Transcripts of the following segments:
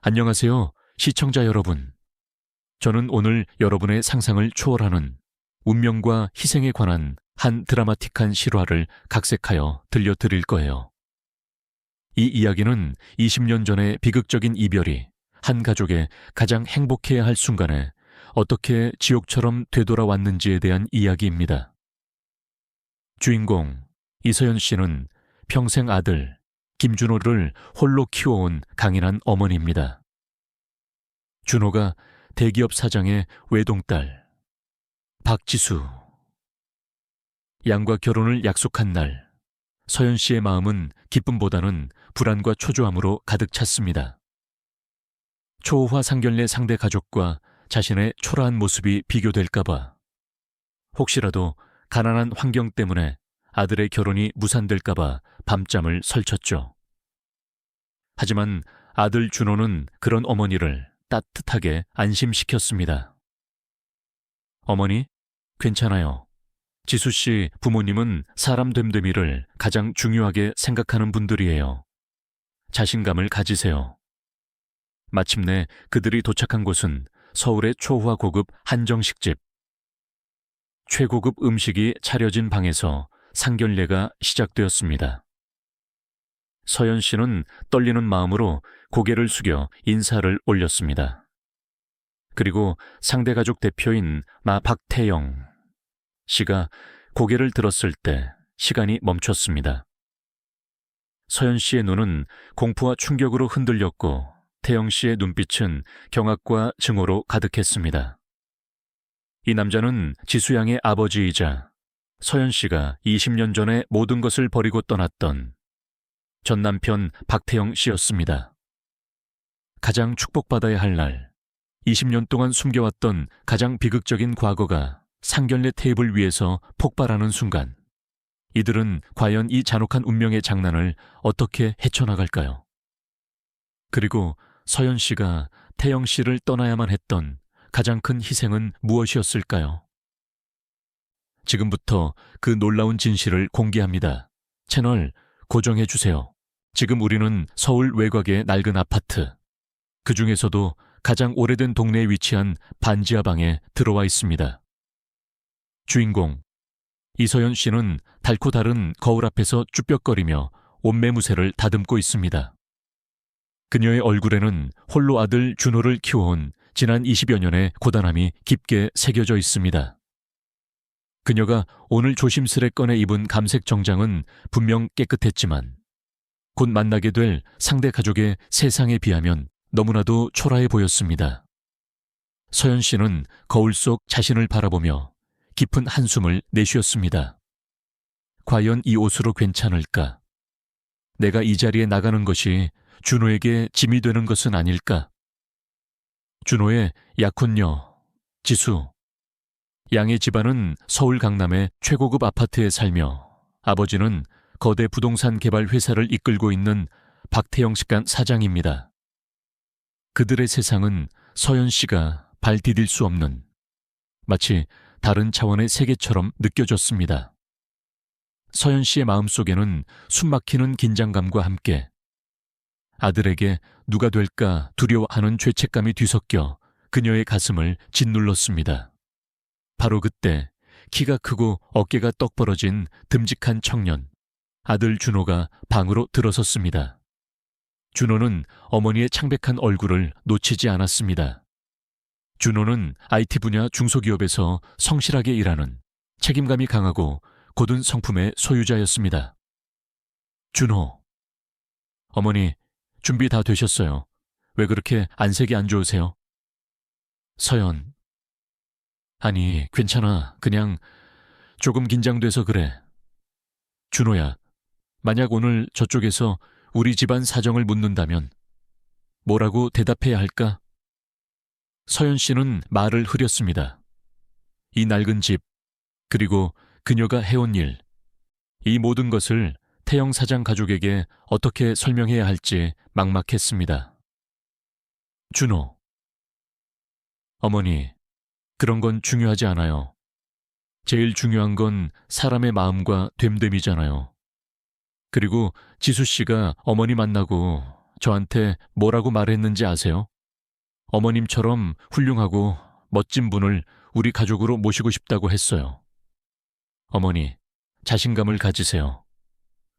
안녕하세요, 시청자 여러분. 저는 오늘 여러분의 상상을 초월하는 운명과 희생에 관한 한 드라마틱한 실화를 각색하여 들려드릴 거예요. 이 이야기는 20년 전의 비극적인 이별이 한 가족의 가장 행복해야 할 순간에 어떻게 지옥처럼 되돌아왔는지에 대한 이야기입니다. 주인공 이서연 씨는 평생 아들 김준호를 홀로 키워온 강인한 어머니입니다. 준호가 대기업 사장의 외동딸 박지수. 양과 결혼을 약속한 날, 서연 씨의 마음은 기쁨보다는 불안과 초조함으로 가득 찼습니다. 초호화 상견례 상대 가족과 자신의 초라한 모습이 비교될까봐, 혹시라도 가난한 환경 때문에 아들의 결혼이 무산될까봐 밤잠을 설쳤죠. 하지만 아들 준호는 그런 어머니를 따뜻하게 안심시켰습니다. 어머니, 괜찮아요. 지수 씨 부모님은 사람 됨됨이를 가장 중요하게 생각하는 분들이에요. 자신감을 가지세요. 마침내 그들이 도착한 곳은 서울의 초호화 고급 한정식집. 최고급 음식이 차려진 방에서 상견례가 시작되었습니다. 서연 씨는 떨리는 마음으로 고개를 숙여 인사를 올렸습니다. 그리고 상대 가족 대표인 마 박태영 씨가 고개를 들었을 때 시간이 멈췄습니다. 서연 씨의 눈은 공포와 충격으로 흔들렸고 태영 씨의 눈빛은 경악과 증오로 가득했습니다. 이 남자는 지수 양의 아버지이자 서연 씨가 20년 전에 모든 것을 버리고 떠났던 전 남편 박태영 씨였습니다. 가장 축복받아야 할 날, 20년 동안 숨겨왔던 가장 비극적인 과거가 상견례 테이블 위에서 폭발하는 순간, 이들은 과연 이 잔혹한 운명의 장난을 어떻게 헤쳐나갈까요? 그리고 서연 씨가 태영 씨를 떠나야만 했던 가장 큰 희생은 무엇이었을까요? 지금부터 그 놀라운 진실을 공개합니다. 채널 고정해주세요. 지금 우리는 서울 외곽의 낡은 아파트, 그 중에서도 가장 오래된 동네에 위치한 반지하 방에 들어와 있습니다. 주인공 이서연 씨는 달고 다른 거울 앞에서 쭈뼛거리며 옷매무새를 다듬고 있습니다. 그녀의 얼굴에는 홀로 아들 준호를 키워온 지난 20여 년의 고단함이 깊게 새겨져 있습니다. 그녀가 오늘 조심스레 꺼내 입은 감색 정장은 분명 깨끗했지만 곧 만나게 될 상대 가족의 세상에 비하면 너무나도 초라해 보였습니다. 서연 씨는 거울 속 자신을 바라보며 깊은 한숨을 내쉬었습니다. 과연 이 옷으로 괜찮을까? 내가 이 자리에 나가는 것이 준호에게 짐이 되는 것은 아닐까? 준호의 약혼녀 지수. 양의 집안은 서울 강남의 최고급 아파트에 살며 아버지는 거대 부동산 개발 회사를 이끌고 있는 박태영 식간 사장입니다. 그들의 세상은 서연 씨가 발 디딜 수 없는 마치 다른 차원의 세계처럼 느껴졌습니다. 서연 씨의 마음속에는 숨막히는 긴장감과 함께 아들에게 누가 될까 두려워하는 죄책감이 뒤섞여 그녀의 가슴을 짓눌렀습니다. 바로 그때 키가 크고 어깨가 떡 벌어진 듬직한 청년, 아들 준호가 방으로 들어섰습니다. 준호는 어머니의 창백한 얼굴을 놓치지 않았습니다. 준호는 IT 분야 중소기업에서 성실하게 일하는 책임감이 강하고 고든 성품의 소유자였습니다. 준호. 어머니, 준비 다 되셨어요. 왜 그렇게 안색이 안 좋으세요? 서연. 아니, 괜찮아. 그냥 조금 긴장돼서 그래. 준호야, 만약 오늘 저쪽에서 우리 집안 사정을 묻는다면 뭐라고 대답해야 할까? 서연 씨는 말을 흐렸습니다. 이 낡은 집, 그리고 그녀가 해온 일, 이 모든 것을 태영 사장 가족에게 어떻게 설명해야 할지 막막했습니다. 준호. 어머니, 그런 건 중요하지 않아요. 제일 중요한 건 사람의 마음과 됨됨이잖아요. 그리고 지수 씨가 어머니 만나고 저한테 뭐라고 말했는지 아세요? 어머님처럼 훌륭하고 멋진 분을 우리 가족으로 모시고 싶다고 했어요. 어머니, 자신감을 가지세요.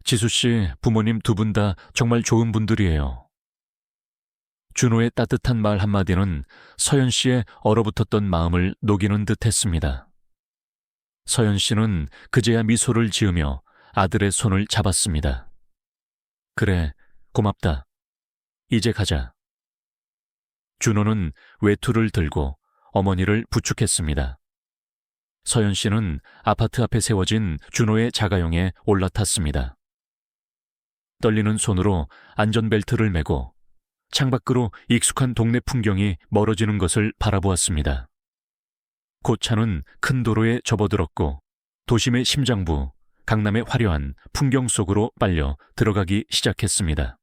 지수 씨 부모님 두 분 다 정말 좋은 분들이에요. 준호의 따뜻한 말 한마디는 서연 씨의 얼어붙었던 마음을 녹이는 듯 했습니다. 서연 씨는 그제야 미소를 지으며 아들의 손을 잡았습니다. 그래, 고맙다. 이제 가자. 준호는 외투를 들고 어머니를 부축했습니다. 서연 씨는 아파트 앞에 세워진 준호의 자가용에 올라탔습니다. 떨리는 손으로 안전벨트를 메고 창밖으로 익숙한 동네 풍경이 멀어지는 것을 바라보았습니다. 곧 차는 큰 도로에 접어들었고 도심의 심장부, 강남의 화려한 풍경 속으로 빨려 들어가기 시작했습니다.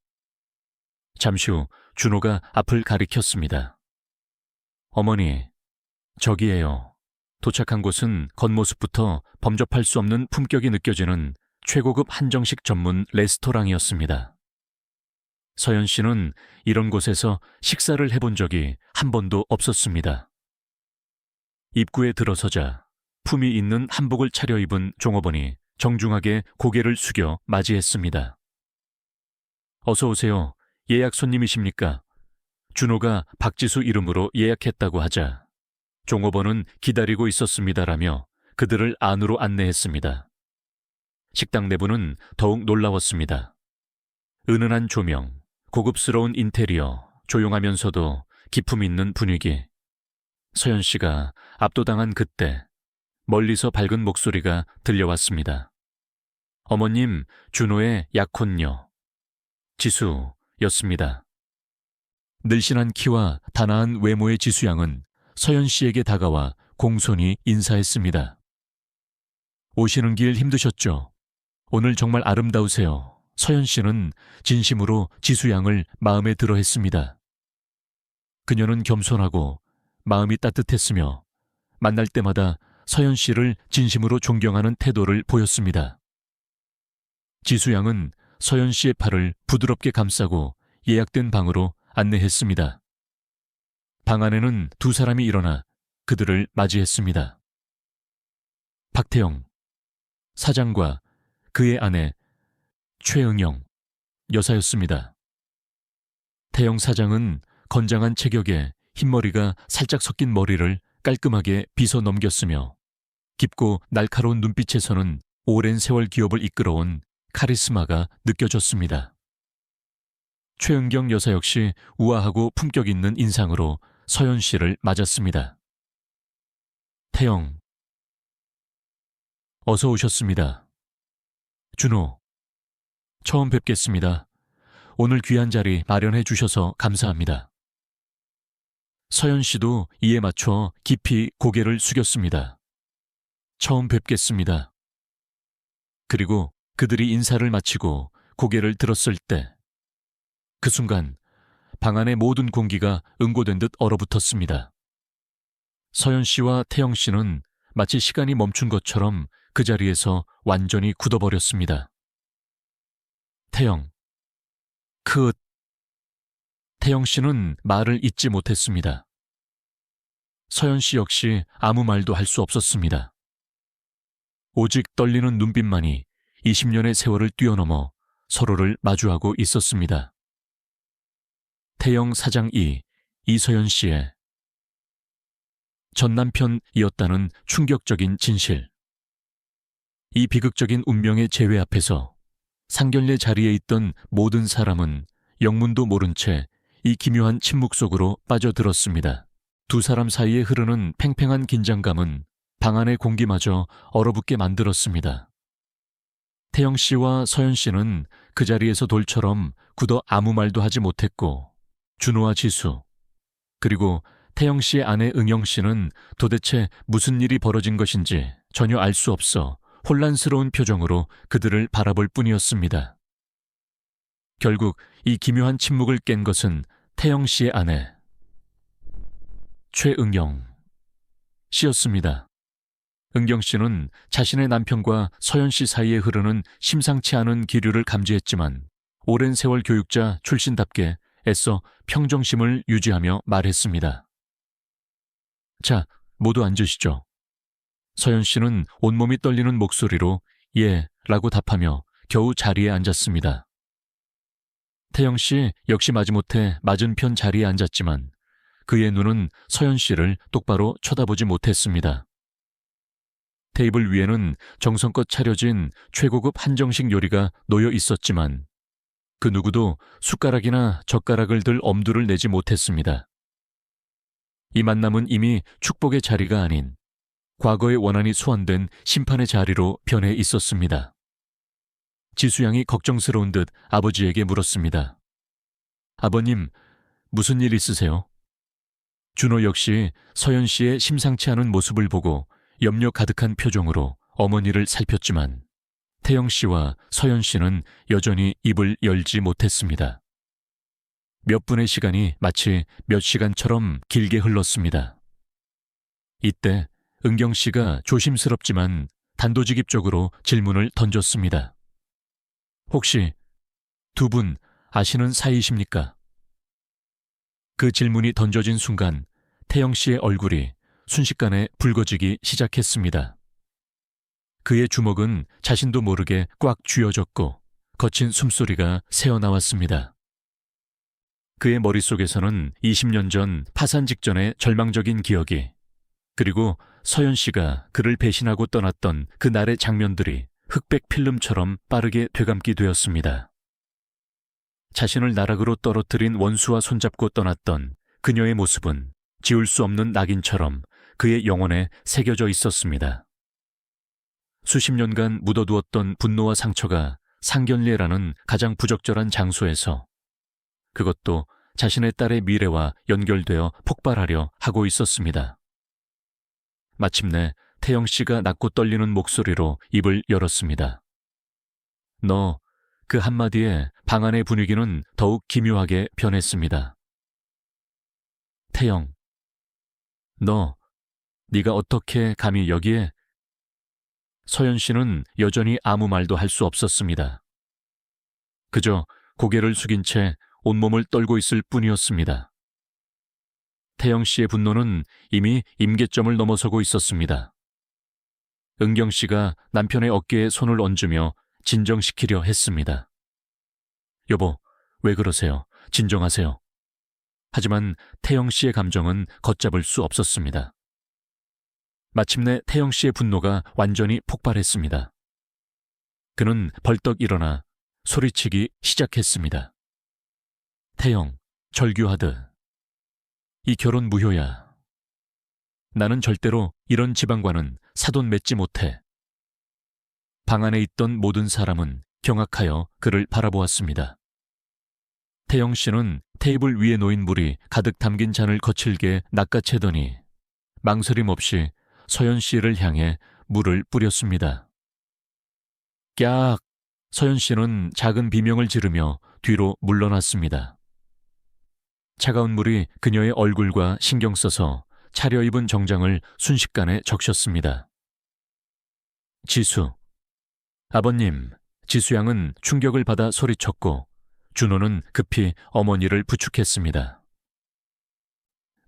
잠시 후 준호가 앞을 가리켰습니다. 어머니, 저기에요. 도착한 곳은 겉모습부터 범접할 수 없는 품격이 느껴지는 최고급 한정식 전문 레스토랑이었습니다. 서연 씨는 이런 곳에서 식사를 해본 적이 한 번도 없었습니다. 입구에 들어서자 품위 있는 한복을 차려입은 종업원이 정중하게 고개를 숙여 맞이했습니다. 어서 오세요. 예약 손님이십니까? 준호가 박지수 이름으로 예약했다고 하자 종업원은 기다리고 있었습니다라며 그들을 안으로 안내했습니다. 식당 내부는 더욱 놀라웠습니다. 은은한 조명, 고급스러운 인테리어, 조용하면서도 기품 있는 분위기. 서연 씨가 압도당한 그때 멀리서 밝은 목소리가 들려왔습니다. 어머님, 준호의 약혼녀 지수였습니다. 늘씬한 키와 단아한 외모의 지수양은 서연 씨에게 다가와 공손히 인사했습니다. 오시는 길 힘드셨죠? 오늘 정말 아름다우세요. 서연 씨는 진심으로 지수양을 마음에 들어 했습니다. 그녀는 겸손하고 마음이 따뜻했으며 만날 때마다 서연 씨를 진심으로 존경하는 태도를 보였습니다. 지수양은 서연 씨의 팔을 부드럽게 감싸고 예약된 방으로 안내했습니다. 방 안에는 두 사람이 일어나 그들을 맞이했습니다. 박태영, 사장과 그의 아내 최응영 여사였습니다. 태영 사장은 건장한 체격에 흰머리가 살짝 섞인 머리를 깔끔하게 빗어 넘겼으며 깊고 날카로운 눈빛에서는 오랜 세월 기업을 이끌어온 카리스마가 느껴졌습니다. 최은경 여사 역시 우아하고 품격 있는 인상으로 서연 씨를 맞았습니다. 태영, 어서 오셨습니다. 준호, 처음 뵙겠습니다. 오늘 귀한 자리 마련해 주셔서 감사합니다. 서연 씨도 이에 맞춰 깊이 고개를 숙였습니다. 처음 뵙겠습니다. 그리고 그들이 인사를 마치고 고개를 들었을 때 그 순간 방 안의 모든 공기가 응고된 듯 얼어붙었습니다. 서연 씨와 태영 씨는 마치 시간이 멈춘 것처럼 그 자리에서 완전히 굳어버렸습니다. 태영, 태영 씨는 말을 잇지 못했습니다. 서연 씨 역시 아무 말도 할 수 없었습니다. 오직 떨리는 눈빛만이 20년의 세월을 뛰어넘어 서로를 마주하고 있었습니다. 태영 사장 이서연 씨의 전 남편이었다는 충격적인 진실. 이 비극적인 운명의 재회 앞에서 상견례 자리에 있던 모든 사람은 영문도 모른 채 이 기묘한 침묵 속으로 빠져들었습니다. 두 사람 사이에 흐르는 팽팽한 긴장감은 방 안의 공기마저 얼어붙게 만들었습니다. 태영 씨와 서연 씨는 그 자리에서 돌처럼 굳어 아무 말도 하지 못했고 준호와 지수, 그리고 태영 씨의 아내 응영 씨는 도대체 무슨 일이 벌어진 것인지 전혀 알 수 없어 혼란스러운 표정으로 그들을 바라볼 뿐이었습니다. 결국 이 기묘한 침묵을 깬 것은 태영 씨의 아내 최응영 씨였습니다. 응경 씨는 자신의 남편과 서연 씨 사이에 흐르는 심상치 않은 기류를 감지했지만 오랜 세월 교육자 출신답게 애써 평정심을 유지하며 말했습니다. 자, 모두 앉으시죠. 서연 씨는 온몸이 떨리는 목소리로 예, 라고 답하며 겨우 자리에 앉았습니다. 태영 씨 역시 마지못해 맞은편 자리에 앉았지만 그의 눈은 서연 씨를 똑바로 쳐다보지 못했습니다. 테이블 위에는 정성껏 차려진 최고급 한정식 요리가 놓여 있었지만 그 누구도 숟가락이나 젓가락을 들 엄두를 내지 못했습니다. 이 만남은 이미 축복의 자리가 아닌 과거의 원한이 소환된 심판의 자리로 변해 있었습니다. 지수양이 걱정스러운 듯 아버지에게 물었습니다. 아버님, 무슨 일 있으세요? 준호 역시 서연 씨의 심상치 않은 모습을 보고 염려 가득한 표정으로 어머니를 살폈지만 태영 씨와 서연 씨는 여전히 입을 열지 못했습니다. 몇 분의 시간이 마치 몇 시간처럼 길게 흘렀습니다. 이때 은경 씨가 조심스럽지만 단도직입적으로 질문을 던졌습니다. 혹시 두 분 아시는 사이이십니까? 그 질문이 던져진 순간 태영 씨의 얼굴이 순식간에 붉어지기 시작했습니다. 그의 주먹은 자신도 모르게 꽉 쥐어졌고 거친 숨소리가 새어나왔습니다. 그의 머릿속에서는 20년 전 파산 직전의 절망적인 기억이 그리고 서연 씨가 그를 배신하고 떠났던 그날의 장면들이 흑백 필름처럼 빠르게 되감기 되었습니다. 자신을 나락으로 떨어뜨린 원수와 손잡고 떠났던 그녀의 모습은 지울 수 없는 낙인처럼 그의 영혼에 새겨져 있었습니다. 수십 년간 묻어두었던 분노와 상처가 상견례라는 가장 부적절한 장소에서 그것도 자신의 딸의 미래와 연결되어 폭발하려 하고 있었습니다. 마침내 태영 씨가 낮고 떨리는 목소리로 입을 열었습니다. 너, 그 한마디에 방 안의 분위기는 더욱 기묘하게 변했습니다. 태영, 네가 어떻게 감히 여기에? 서연 씨는 여전히 아무 말도 할 수 없었습니다. 그저 고개를 숙인 채 온몸을 떨고 있을 뿐이었습니다. 태영 씨의 분노는 이미 임계점을 넘어서고 있었습니다. 은경 씨가 남편의 어깨에 손을 얹으며 진정시키려 했습니다. 여보, 왜 그러세요? 진정하세요. 하지만 태영 씨의 감정은 걷잡을 수 없었습니다. 마침내 태영 씨의 분노가 완전히 폭발했습니다. 그는 벌떡 일어나 소리치기 시작했습니다. 태영, 절규하듯. 이 결혼 무효야. 나는 절대로 이런 지방과는 사돈 맺지 못해. 방 안에 있던 모든 사람은 경악하여 그를 바라보았습니다. 태영 씨는 테이블 위에 놓인 물이 가득 담긴 잔을 거칠게 낚아채더니 망설임 없이 서연 씨를 향해 물을 뿌렸습니다. 깍! 서연 씨는 작은 비명을 지르며 뒤로 물러났습니다. 차가운 물이 그녀의 얼굴과 신경 써서 차려입은 정장을 순식간에 적셨습니다. 지수. 아버님, 지수양은 충격을 받아 소리쳤고 준호는 급히 어머니를 부축했습니다.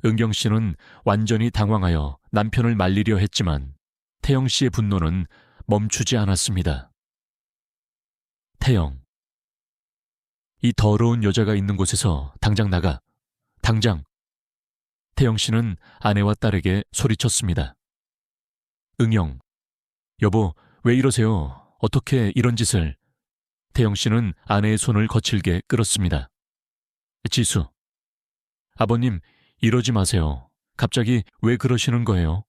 은경 씨는 완전히 당황하여 남편을 말리려 했지만 태영 씨의 분노는 멈추지 않았습니다. 태영, 이 더러운 여자가 있는 곳에서 당장 나가. 당장. 태영 씨는 아내와 딸에게 소리쳤습니다. 응영, 여보, 왜 이러세요? 어떻게 이런 짓을? 태영 씨는 아내의 손을 거칠게 끌었습니다. 지수, 아버님, 이러지 마세요. 갑자기 왜 그러시는 거예요?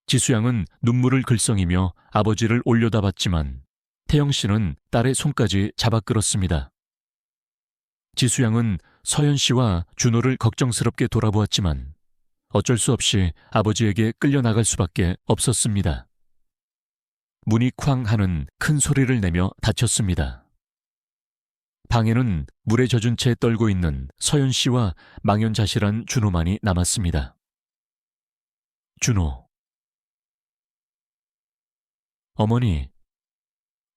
지수양은 눈물을 글썽이며 아버지를 올려다봤지만 태영 씨는 딸의 손까지 잡아 끌었습니다. 지수양은 서연 씨와 준호를 걱정스럽게 돌아보았지만 어쩔 수 없이 아버지에게 끌려나갈 수밖에 없었습니다. 문이 쾅 하는 큰 소리를 내며 닫혔습니다. 방에는 물에 젖은 채 떨고 있는 서연 씨와 망연자실한 준호만이 남았습니다. 준호. 어머니,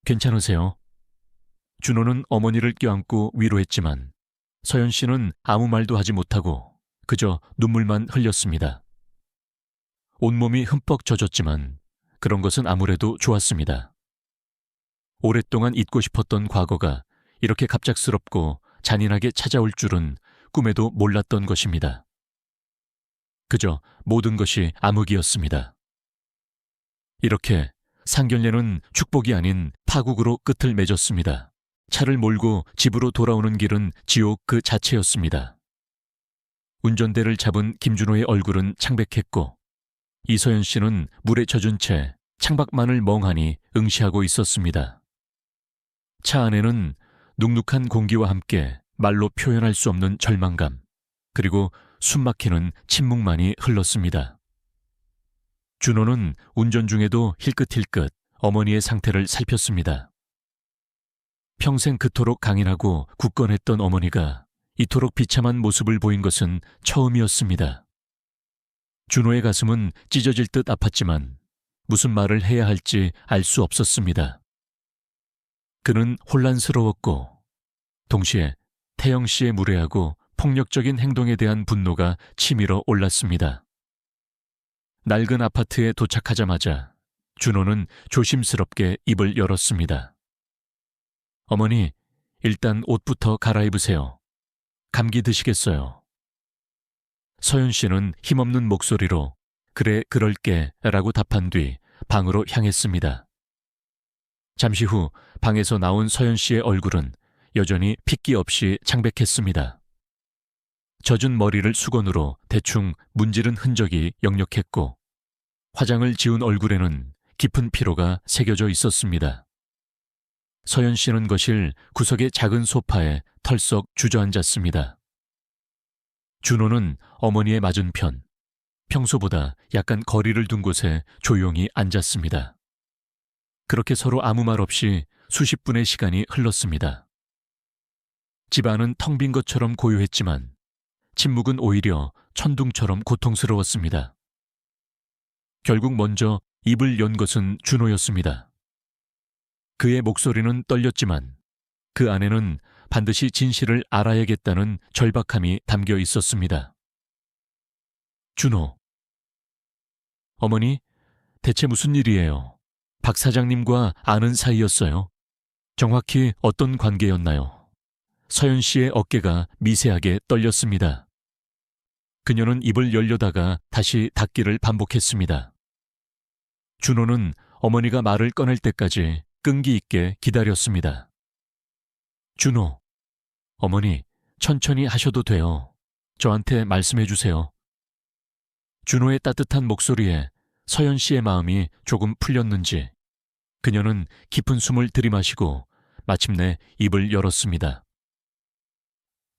괜찮으세요? 준호는 어머니를 껴안고 위로했지만 서연 씨는 아무 말도 하지 못하고 그저 눈물만 흘렸습니다. 온몸이 흠뻑 젖었지만 그런 것은 아무래도 좋았습니다. 오랫동안 잊고 싶었던 과거가 이렇게 갑작스럽고 잔인하게 찾아올 줄은 꿈에도 몰랐던 것입니다. 그저 모든 것이 암흑이었습니다. 이렇게 상견례는 축복이 아닌 파국으로 끝을 맺었습니다. 차를 몰고 집으로 돌아오는 길은 지옥 그 자체였습니다. 운전대를 잡은 김준호의 얼굴은 창백했고 이서연 씨는 물에 젖은 채 창밖만을 멍하니 응시하고 있었습니다. 차 안에는 눅눅한 공기와 함께 말로 표현할 수 없는 절망감, 그리고 숨막히는 침묵만이 흘렀습니다. 준호는 운전 중에도 힐끗힐끗 어머니의 상태를 살폈습니다. 평생 그토록 강인하고 굳건했던 어머니가 이토록 비참한 모습을 보인 것은 처음이었습니다. 준호의 가슴은 찢어질 듯 아팠지만 무슨 말을 해야 할지 알 수 없었습니다. 그는 혼란스러웠고 동시에 태영 씨의 무례하고 폭력적인 행동에 대한 분노가 치밀어 올랐습니다. 낡은 아파트에 도착하자마자 준호는 조심스럽게 입을 열었습니다. 어머니, 일단 옷부터 갈아입으세요. 감기 드시겠어요? 서연 씨는 힘없는 목소리로 그래 그럴게 라고 답한 뒤 방으로 향했습니다. 잠시 후 방에서 나온 서연 씨의 얼굴은 여전히 핏기 없이 창백했습니다. 젖은 머리를 수건으로 대충 문지른 흔적이 역력했고 화장을 지운 얼굴에는 깊은 피로가 새겨져 있었습니다. 서연 씨는 거실 구석의 작은 소파에 털썩 주저앉았습니다. 준호는 어머니의 맞은편, 평소보다 약간 거리를 둔 곳에 조용히 앉았습니다. 그렇게 서로 아무 말 없이 수십 분의 시간이 흘렀습니다. 집안은 텅 빈 것처럼 고요했지만 침묵은 오히려 천둥처럼 고통스러웠습니다. 결국 먼저 입을 연 것은 준호였습니다. 그의 목소리는 떨렸지만 그 안에는 반드시 진실을 알아야겠다는 절박함이 담겨 있었습니다. 준호. 어머니, 대체 무슨 일이에요? 박 사장님과 아는 사이였어요? 정확히 어떤 관계였나요? 서연 씨의 어깨가 미세하게 떨렸습니다. 그녀는 입을 열려다가 다시 닫기를 반복했습니다. 준호는 어머니가 말을 꺼낼 때까지 끈기 있게 기다렸습니다. 준호, 어머니, 천천히 하셔도 돼요. 저한테 말씀해 주세요. 준호의 따뜻한 목소리에 서연 씨의 마음이 조금 풀렸는지 그녀는 깊은 숨을 들이마시고 마침내 입을 열었습니다.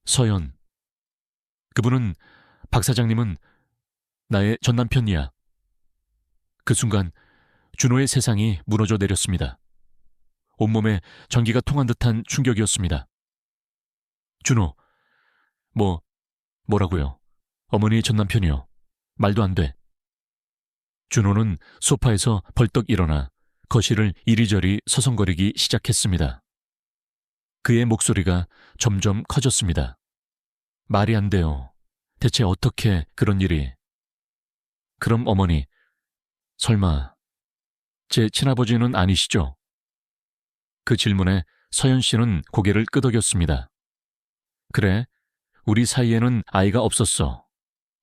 서연, 그분은 박 사장님은 나의 전남편이야. 그 순간 준호의 세상이 무너져 내렸습니다. 온몸에 전기가 통한 듯한 충격이었습니다. 준호, 뭐라고요? 어머니 전남편이요. 말도 안 돼. 준호는 소파에서 벌떡 일어나 거실을 이리저리 서성거리기 시작했습니다. 그의 목소리가 점점 커졌습니다. 말이 안 돼요. 대체 어떻게 그런 일이? 그럼 어머니, 설마 제 친아버지는 아니시죠? 그 질문에 서연 씨는 고개를 끄덕였습니다. 그래, 우리 사이에는 아이가 없었어.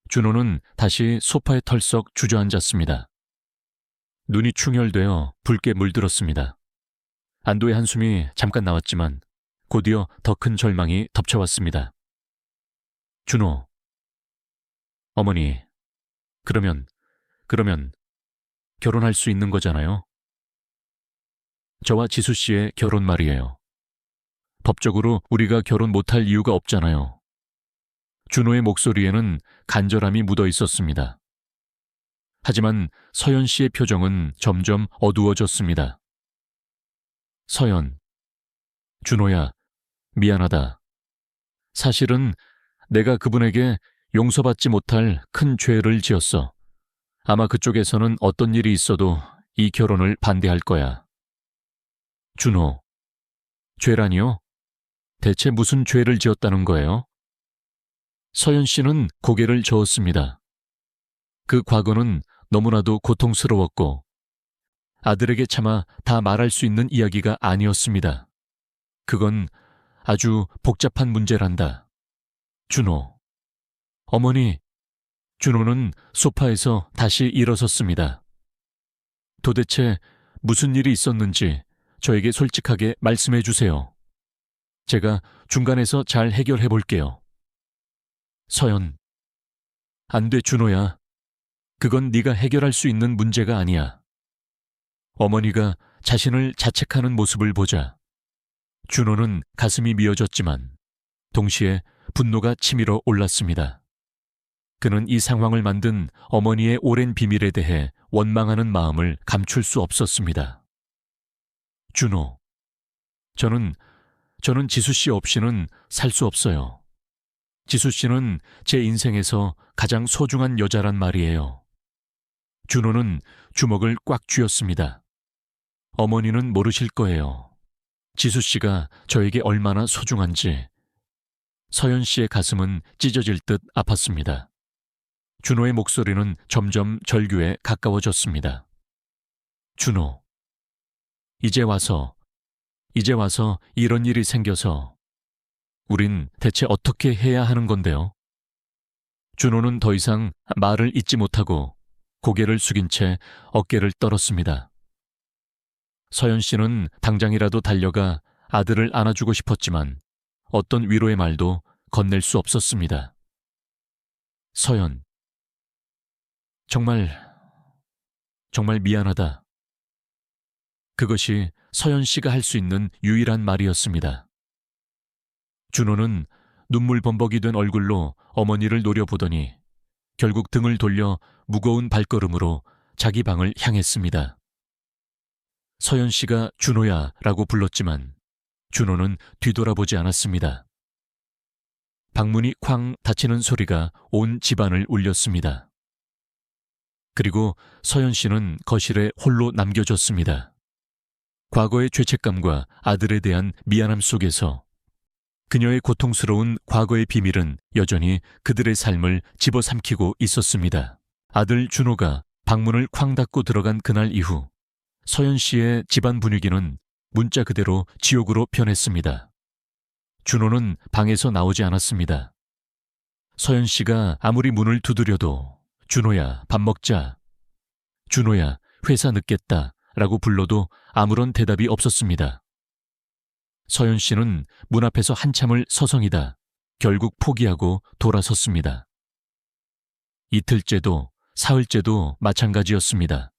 준호는 다시 소파에 털썩 주저앉았습니다. 눈이 충혈되어 붉게 물들었습니다. 안도의 한숨이 잠깐 나왔지만 곧이어 더 큰 절망이 덮쳐왔습니다. 준호, 어머니, 그러면 결혼할 수 있는 거잖아요? 저와 지수 씨의 결혼 말이에요. 법적으로 우리가 결혼 못할 이유가 없잖아요. 준호의 목소리에는 간절함이 묻어 있었습니다. 하지만 서연 씨의 표정은 점점 어두워졌습니다. 서연, 준호야, 미안하다. 사실은 내가 그분에게 용서받지 못할 큰 죄를 지었어. 아마 그쪽에서는 어떤 일이 있어도 이 결혼을 반대할 거야. 준호, 죄라니요? 대체 무슨 죄를 지었다는 거예요? 서연 씨는 고개를 저었습니다. 그 과거는 너무나도 고통스러웠고 아들에게 차마 다 말할 수 있는 이야기가 아니었습니다. 그건 아주 복잡한 문제란다. 준호. 어머니. 준호는 소파에서 다시 일어섰습니다. 도대체 무슨 일이 있었는지 저에게 솔직하게 말씀해 주세요. 제가 중간에서 잘 해결해 볼게요. 서연. 안 돼, 준호야. 그건 네가 해결할 수 있는 문제가 아니야. 어머니가 자신을 자책하는 모습을 보자 준호는 가슴이 미어졌지만 동시에 분노가 치밀어 올랐습니다. 그는 이 상황을 만든 어머니의 오랜 비밀에 대해 원망하는 마음을 감출 수 없었습니다. 준호, 저는 지수 씨 없이는 살 수 없어요. 지수 씨는 제 인생에서 가장 소중한 여자란 말이에요. 준호는 주먹을 꽉 쥐었습니다. 어머니는 모르실 거예요. 지수 씨가 저에게 얼마나 소중한지. 서연 씨의 가슴은 찢어질 듯 아팠습니다. 준호의 목소리는 점점 절규에 가까워졌습니다. 준호, 이제 와서 이런 일이 생겨서 우린 대체 어떻게 해야 하는 건데요? 준호는 더 이상 말을 잇지 못하고 고개를 숙인 채 어깨를 떨었습니다. 서연 씨는 당장이라도 달려가 아들을 안아주고 싶었지만 어떤 위로의 말도 건넬 수 없었습니다. 서연, 정말 미안하다. 그것이 서연 씨가 할 수 있는 유일한 말이었습니다. 준호는 눈물 범벅이 된 얼굴로 어머니를 노려보더니 결국 등을 돌려 무거운 발걸음으로 자기 방을 향했습니다. 서연 씨가 준호야 라고 불렀지만 준호는 뒤돌아보지 않았습니다. 방문이 쾅 닫히는 소리가 온 집안을 울렸습니다. 그리고 서연 씨는 거실에 홀로 남겨졌습니다. 과거의 죄책감과 아들에 대한 미안함 속에서 그녀의 고통스러운 과거의 비밀은 여전히 그들의 삶을 집어삼키고 있었습니다. 아들 준호가 방문을 쾅 닫고 들어간 그날 이후 서연 씨의 집안 분위기는 문자 그대로 지옥으로 변했습니다. 준호는 방에서 나오지 않았습니다. 서연 씨가 아무리 문을 두드려도 준호야, 밥 먹자. 준호야, 회사 늦겠다. 라고 불러도 아무런 대답이 없었습니다. 서연 씨는 문 앞에서 한참을 서성이다 결국 포기하고 돌아섰습니다. 이틀째도 사흘째도 마찬가지였습니다.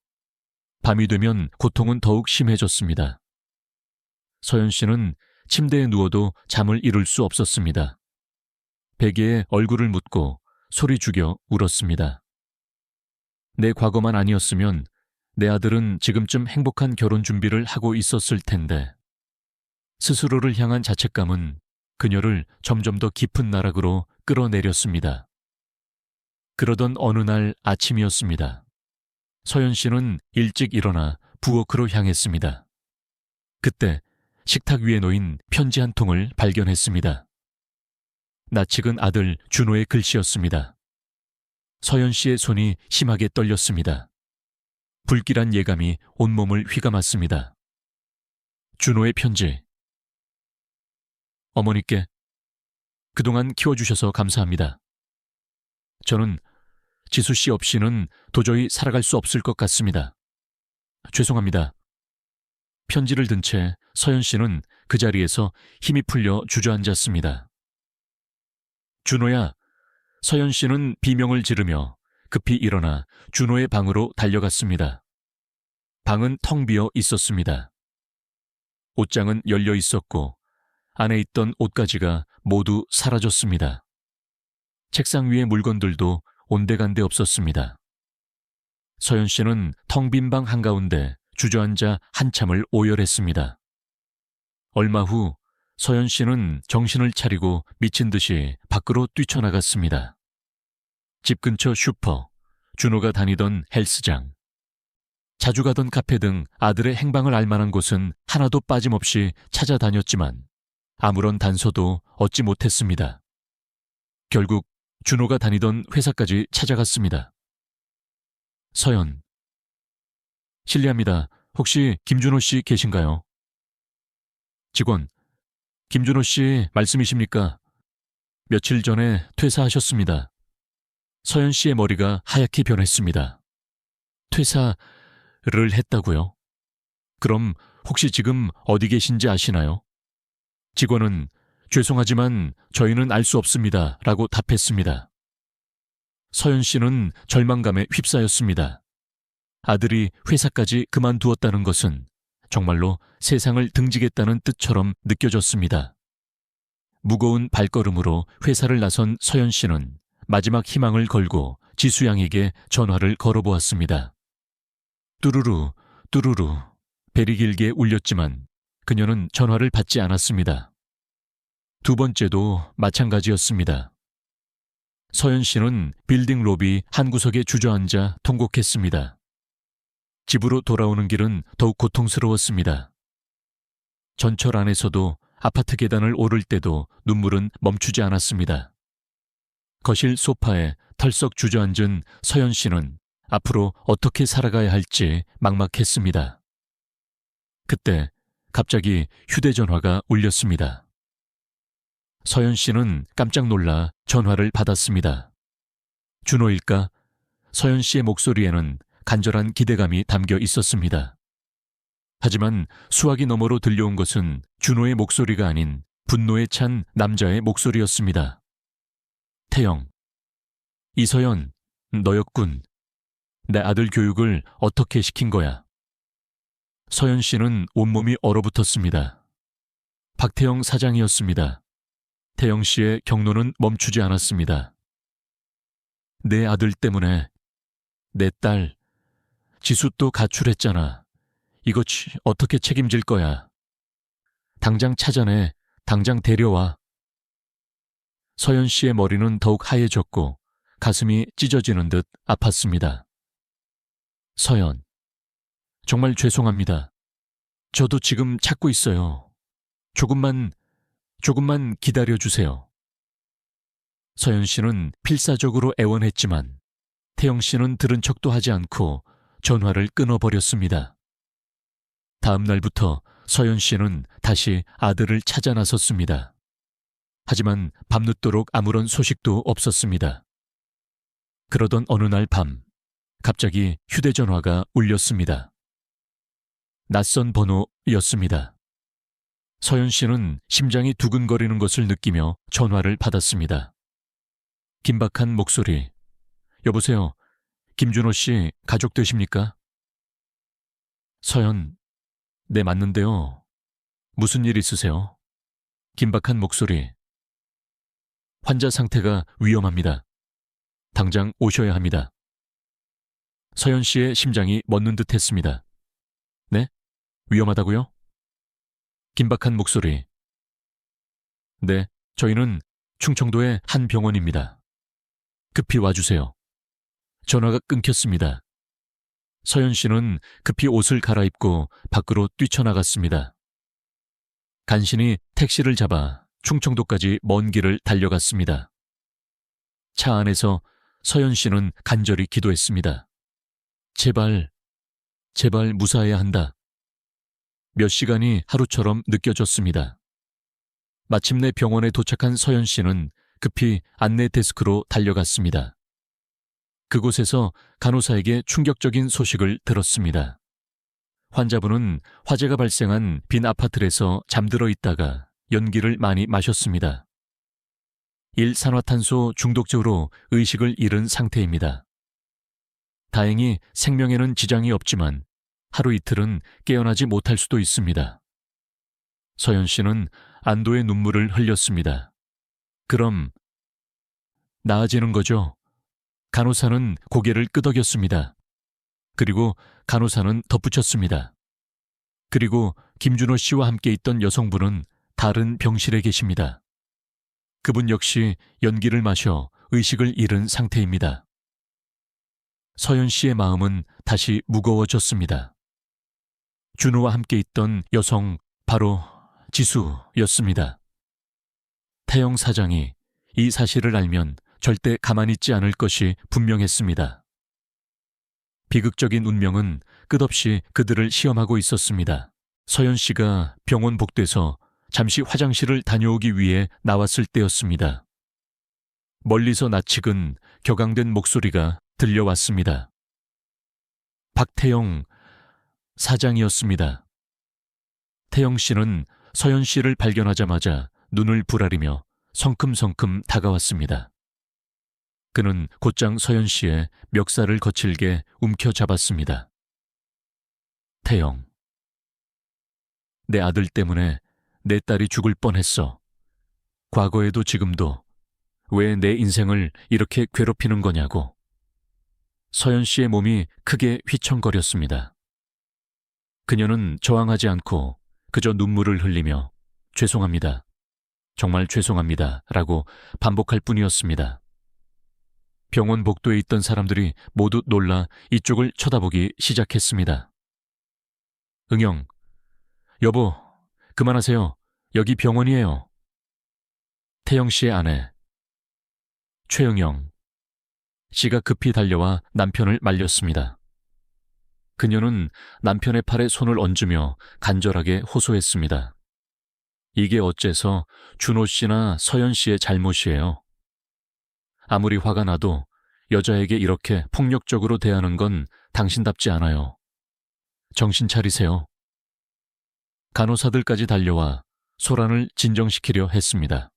밤이 되면 고통은 더욱 심해졌습니다. 서연 씨는 침대에 누워도 잠을 이룰 수 없었습니다. 베개에 얼굴을 묻고 소리 죽여 울었습니다. 내 과거만 아니었으면 내 아들은 지금쯤 행복한 결혼 준비를 하고 있었을 텐데. 스스로를 향한 자책감은 그녀를 점점 더 깊은 나락으로 끌어내렸습니다. 그러던 어느 날 아침이었습니다. 서연 씨는 일찍 일어나 부엌으로 향했습니다. 그때 식탁 위에 놓인 편지 한 통을 발견했습니다. 낯익은 아들 준호의 글씨였습니다. 서연 씨의 손이 심하게 떨렸습니다. 불길한 예감이 온몸을 휘감았습니다. 준호의 편지. 어머니께 그동안 키워주셔서 감사합니다. 저는 지수 씨 없이는 도저히 살아갈 수 없을 것 같습니다. 죄송합니다. 편지를 든 채 서연 씨는 그 자리에서 힘이 풀려 주저앉았습니다. 준호야. 서연 씨는 비명을 지르며 급히 일어나 준호의 방으로 달려갔습니다. 방은 텅 비어 있었습니다. 옷장은 열려 있었고 안에 있던 옷가지가 모두 사라졌습니다. 책상 위의 물건들도 온데간데 없었습니다. 서연 씨는 텅 빈 방 한가운데 주저앉아 한참을 오열했습니다. 얼마 후 서연 씨는 정신을 차리고 미친 듯이 밖으로 뛰쳐나갔습니다. 집 근처 슈퍼, 준호가 다니던 헬스장. 자주 가던 카페 등 아들의 행방을 알 만한 곳은 하나도 빠짐없이 찾아다녔지만 아무런 단서도 얻지 못했습니다. 결국 준호가 다니던 회사까지 찾아갔습니다. 서연. 실례합니다. 혹시 김준호 씨 계신가요? 직원. 김준호 씨 말씀이십니까? 며칠 전에 퇴사하셨습니다. 서연 씨의 머리가 하얗게 변했습니다. 퇴사를 했다고요? 그럼 혹시 지금 어디 계신지 아시나요? 직원은 죄송하지만 저희는 알 수 없습니다. 라고 답했습니다. 서연 씨는 절망감에 휩싸였습니다. 아들이 회사까지 그만두었다는 것은 정말로 세상을 등지겠다는 뜻처럼 느껴졌습니다. 무거운 발걸음으로 회사를 나선 서연 씨는 마지막 희망을 걸고 지수양에게 전화를 걸어보았습니다. 뚜루루, 뚜루루, 벨이 길게 울렸지만 그녀는 전화를 받지 않았습니다. 두 번째도 마찬가지였습니다. 서연 씨는 빌딩 로비 한 구석에 주저앉아 통곡했습니다. 집으로 돌아오는 길은 더욱 고통스러웠습니다. 전철 안에서도 아파트 계단을 오를 때도 눈물은 멈추지 않았습니다. 거실 소파에 털썩 주저앉은 서연 씨는 앞으로 어떻게 살아가야 할지 막막했습니다. 그때 갑자기 휴대전화가 울렸습니다. 서연 씨는 깜짝 놀라 전화를 받았습니다. 준호일까? 서연 씨의 목소리에는 간절한 기대감이 담겨 있었습니다. 하지만 수화기 너머로 들려온 것은 준호의 목소리가 아닌 분노에 찬 남자의 목소리였습니다. 태영. 이서연, 너였군. 내 아들 교육을 어떻게 시킨 거야? 서연 씨는 온몸이 얼어붙었습니다. 박태영 사장이었습니다. 태영 씨의 경로는 멈추지 않았습니다. 내 아들 때문에 내 딸, 지수 또 가출했잖아. 이거 어떻게 책임질 거야? 당장 찾아내, 당장 데려와. 서연 씨의 머리는 더욱 하얘졌고 가슴이 찢어지는 듯 아팠습니다. 서연. 정말 죄송합니다. 저도 지금 찾고 있어요. 조금만 기다려주세요. 서연 씨는 필사적으로 애원했지만 태영 씨는 들은 척도 하지 않고 전화를 끊어버렸습니다. 다음 날부터 서연 씨는 다시 아들을 찾아 나섰습니다. 하지만 밤늦도록 아무런 소식도 없었습니다. 그러던 어느 날 밤, 갑자기 휴대전화가 울렸습니다. 낯선 번호였습니다. 서연 씨는 심장이 두근거리는 것을 느끼며 전화를 받았습니다. 긴박한 목소리. 여보세요. 김준호 씨 가족 되십니까? 서연. 네, 맞는데요. 무슨 일 있으세요? 긴박한 목소리. 환자 상태가 위험합니다. 당장 오셔야 합니다. 서연 씨의 심장이 멎는 듯 했습니다. 네? 위험하다고요? 긴박한 목소리. 네, 저희는 충청도의 한 병원입니다. 급히 와주세요. 전화가 끊겼습니다. 서연 씨는 급히 옷을 갈아입고 밖으로 뛰쳐나갔습니다. 간신히 택시를 잡아 충청도까지 먼 길을 달려갔습니다. 차 안에서 서연 씨는 간절히 기도했습니다. 제발 무사해야 한다. 몇 시간이 하루처럼 느껴졌습니다. 마침내 병원에 도착한 서연 씨는 급히 안내 데스크로 달려갔습니다. 그곳에서 간호사에게 충격적인 소식을 들었습니다. 환자분은 화재가 발생한 빈 아파트에서 잠들어 있다가 연기를 많이 마셨습니다. 일산화탄소 중독적으로 의식을 잃은 상태입니다. 다행히 생명에는 지장이 없지만 하루 이틀은 깨어나지 못할 수도 있습니다. 서연 씨는 안도의 눈물을 흘렸습니다. 그럼 나아지는 거죠? 간호사는 고개를 끄덕였습니다. 그리고 간호사는 덧붙였습니다. 그리고 김준호 씨와 함께 있던 여성분은 다른 병실에 계십니다. 그분 역시 연기를 마셔 의식을 잃은 상태입니다. 서연 씨의 마음은 다시 무거워졌습니다. 준호와 함께 있던 여성 바로 지수였습니다. 태영 사장이 이 사실을 알면 절대 가만히 있지 않을 것이 분명했습니다. 비극적인 운명은 끝없이 그들을 시험하고 있었습니다. 서연 씨가 병원 복도에서 잠시 화장실을 다녀오기 위해 나왔을 때였습니다. 멀리서 낯익은 격앙된 목소리가 들려왔습니다. 박태영 사장이었습니다. 태영 씨는 서연 씨를 발견하자마자 눈을 부라리며 성큼성큼 다가왔습니다. 그는 곧장 서연 씨의 멱살을 거칠게 움켜잡았습니다. 태영, 내 아들 때문에 내 딸이 죽을 뻔했어. 과거에도 지금도 왜 내 인생을 이렇게 괴롭히는 거냐고. 서연 씨의 몸이 크게 휘청거렸습니다. 그녀는 저항하지 않고 그저 눈물을 흘리며 죄송합니다. 정말 죄송합니다. 라고 반복할 뿐이었습니다. 병원 복도에 있던 사람들이 모두 놀라 이쪽을 쳐다보기 시작했습니다. 응영, 여보, 그만하세요. 여기 병원이에요. 태영 씨의 아내, 최응영 씨가 급히 달려와 남편을 말렸습니다. 그녀는 남편의 팔에 손을 얹으며 간절하게 호소했습니다. 이게 어째서 준호 씨나 서연 씨의 잘못이에요. 아무리 화가 나도 여자에게 이렇게 폭력적으로 대하는 건 당신답지 않아요. 정신 차리세요. 간호사들까지 달려와 소란을 진정시키려 했습니다.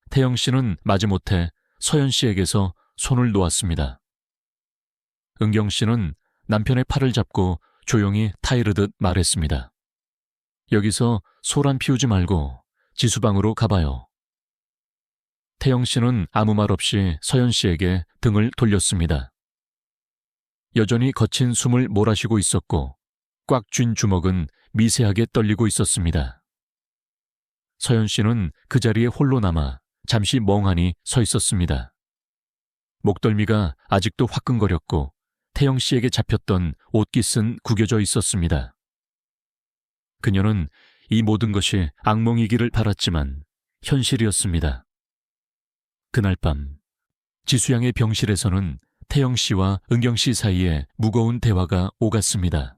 태영 씨는 마지못해 서연 씨에게서 손을 놓았습니다. 은경 씨는 남편의 팔을 잡고 조용히 타이르듯 말했습니다. 여기서 소란 피우지 말고 지수방으로 가봐요. 태영 씨는 아무 말 없이 서연 씨에게 등을 돌렸습니다. 여전히 거친 숨을 몰아쉬고 있었고 꽉 쥔 주먹은 미세하게 떨리고 있었습니다. 서연 씨는 그 자리에 홀로 남아 잠시 멍하니 서 있었습니다. 목덜미가 아직도 화끈거렸고 태영 씨에게 잡혔던 옷깃은 구겨져 있었습니다. 그녀는 이 모든 것이 악몽이기를 바랐지만 현실이었습니다. 그날 밤 지수양의 병실에서는 태영 씨와 은경 씨 사이에 무거운 대화가 오갔습니다.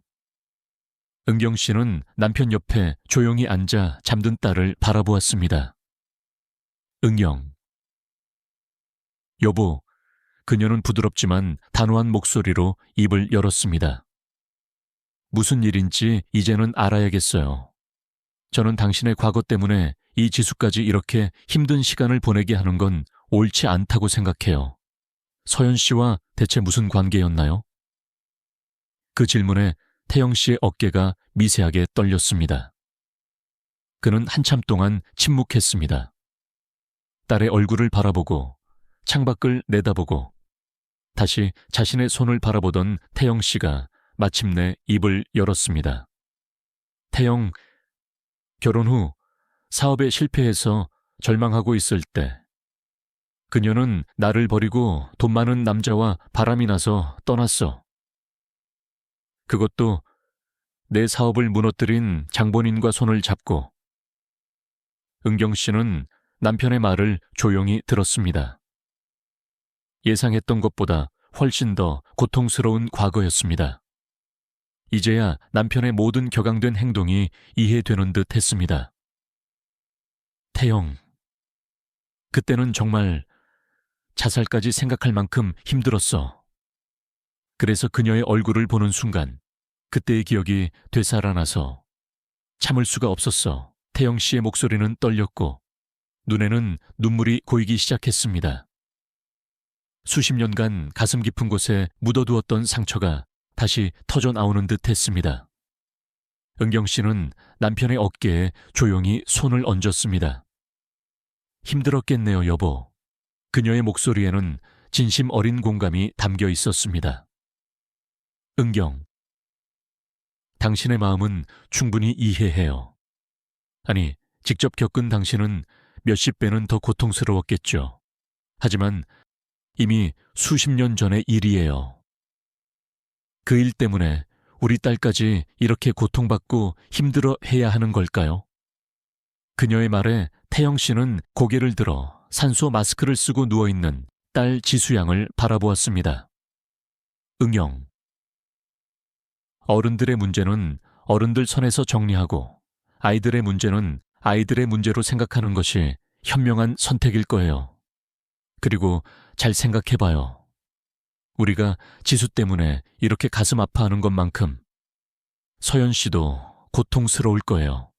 은경 씨는 남편 옆에 조용히 앉아 잠든 딸을 바라보았습니다. 은경, 여보, 그녀는 부드럽지만 단호한 목소리로 입을 열었습니다. 무슨 일인지 이제는 알아야겠어요. 저는 당신의 과거 때문에 이 지수까지 이렇게 힘든 시간을 보내게 하는 건 옳지 않다고 생각해요. 서연 씨와 대체 무슨 관계였나요? 그 질문에 태영 씨의 어깨가 미세하게 떨렸습니다. 그는 한참 동안 침묵했습니다. 딸의 얼굴을 바라보고 창밖을 내다보고 다시 자신의 손을 바라보던 태영 씨가 마침내 입을 열었습니다. 태영, 결혼 후 사업에 실패해서 절망하고 있을 때 그녀는 나를 버리고 돈 많은 남자와 바람이 나서 떠났어. 그것도 내 사업을 무너뜨린 장본인과 손을 잡고. 은경 씨는 남편의 말을 조용히 들었습니다. 예상했던 것보다 훨씬 더 고통스러운 과거였습니다. 이제야 남편의 모든 격앙된 행동이 이해되는 듯 했습니다. 태영, 그때는 정말 자살까지 생각할 만큼 힘들었어. 그래서 그녀의 얼굴을 보는 순간 그때의 기억이 되살아나서 참을 수가 없었어. 태영 씨의 목소리는 떨렸고 눈에는 눈물이 고이기 시작했습니다. 수십 년간 가슴 깊은 곳에 묻어두었던 상처가 다시 터져 나오는 듯 했습니다. 은경 씨는 남편의 어깨에 조용히 손을 얹었습니다. 힘들었겠네요, 여보. 그녀의 목소리에는 진심 어린 공감이 담겨 있었습니다. 은경, 당신의 마음은 충분히 이해해요. 아니, 직접 겪은 당신은 몇십 배는 더 고통스러웠겠죠. 하지만 이미 수십 년 전의 일이에요. 그 일 때문에 우리 딸까지 이렇게 고통받고 힘들어 해야 하는 걸까요? 그녀의 말에 태영 씨는 고개를 들어 산소 마스크를 쓰고 누워있는 딸 지수양을 바라보았습니다. 응영. 어른들의 문제는 어른들 선에서 정리하고 아이들의 문제는 아이들의 문제로 생각하는 것이 현명한 선택일 거예요. 그리고 잘 생각해봐요. 우리가 지수 때문에 이렇게 가슴 아파하는 것만큼 서연 씨도 고통스러울 거예요.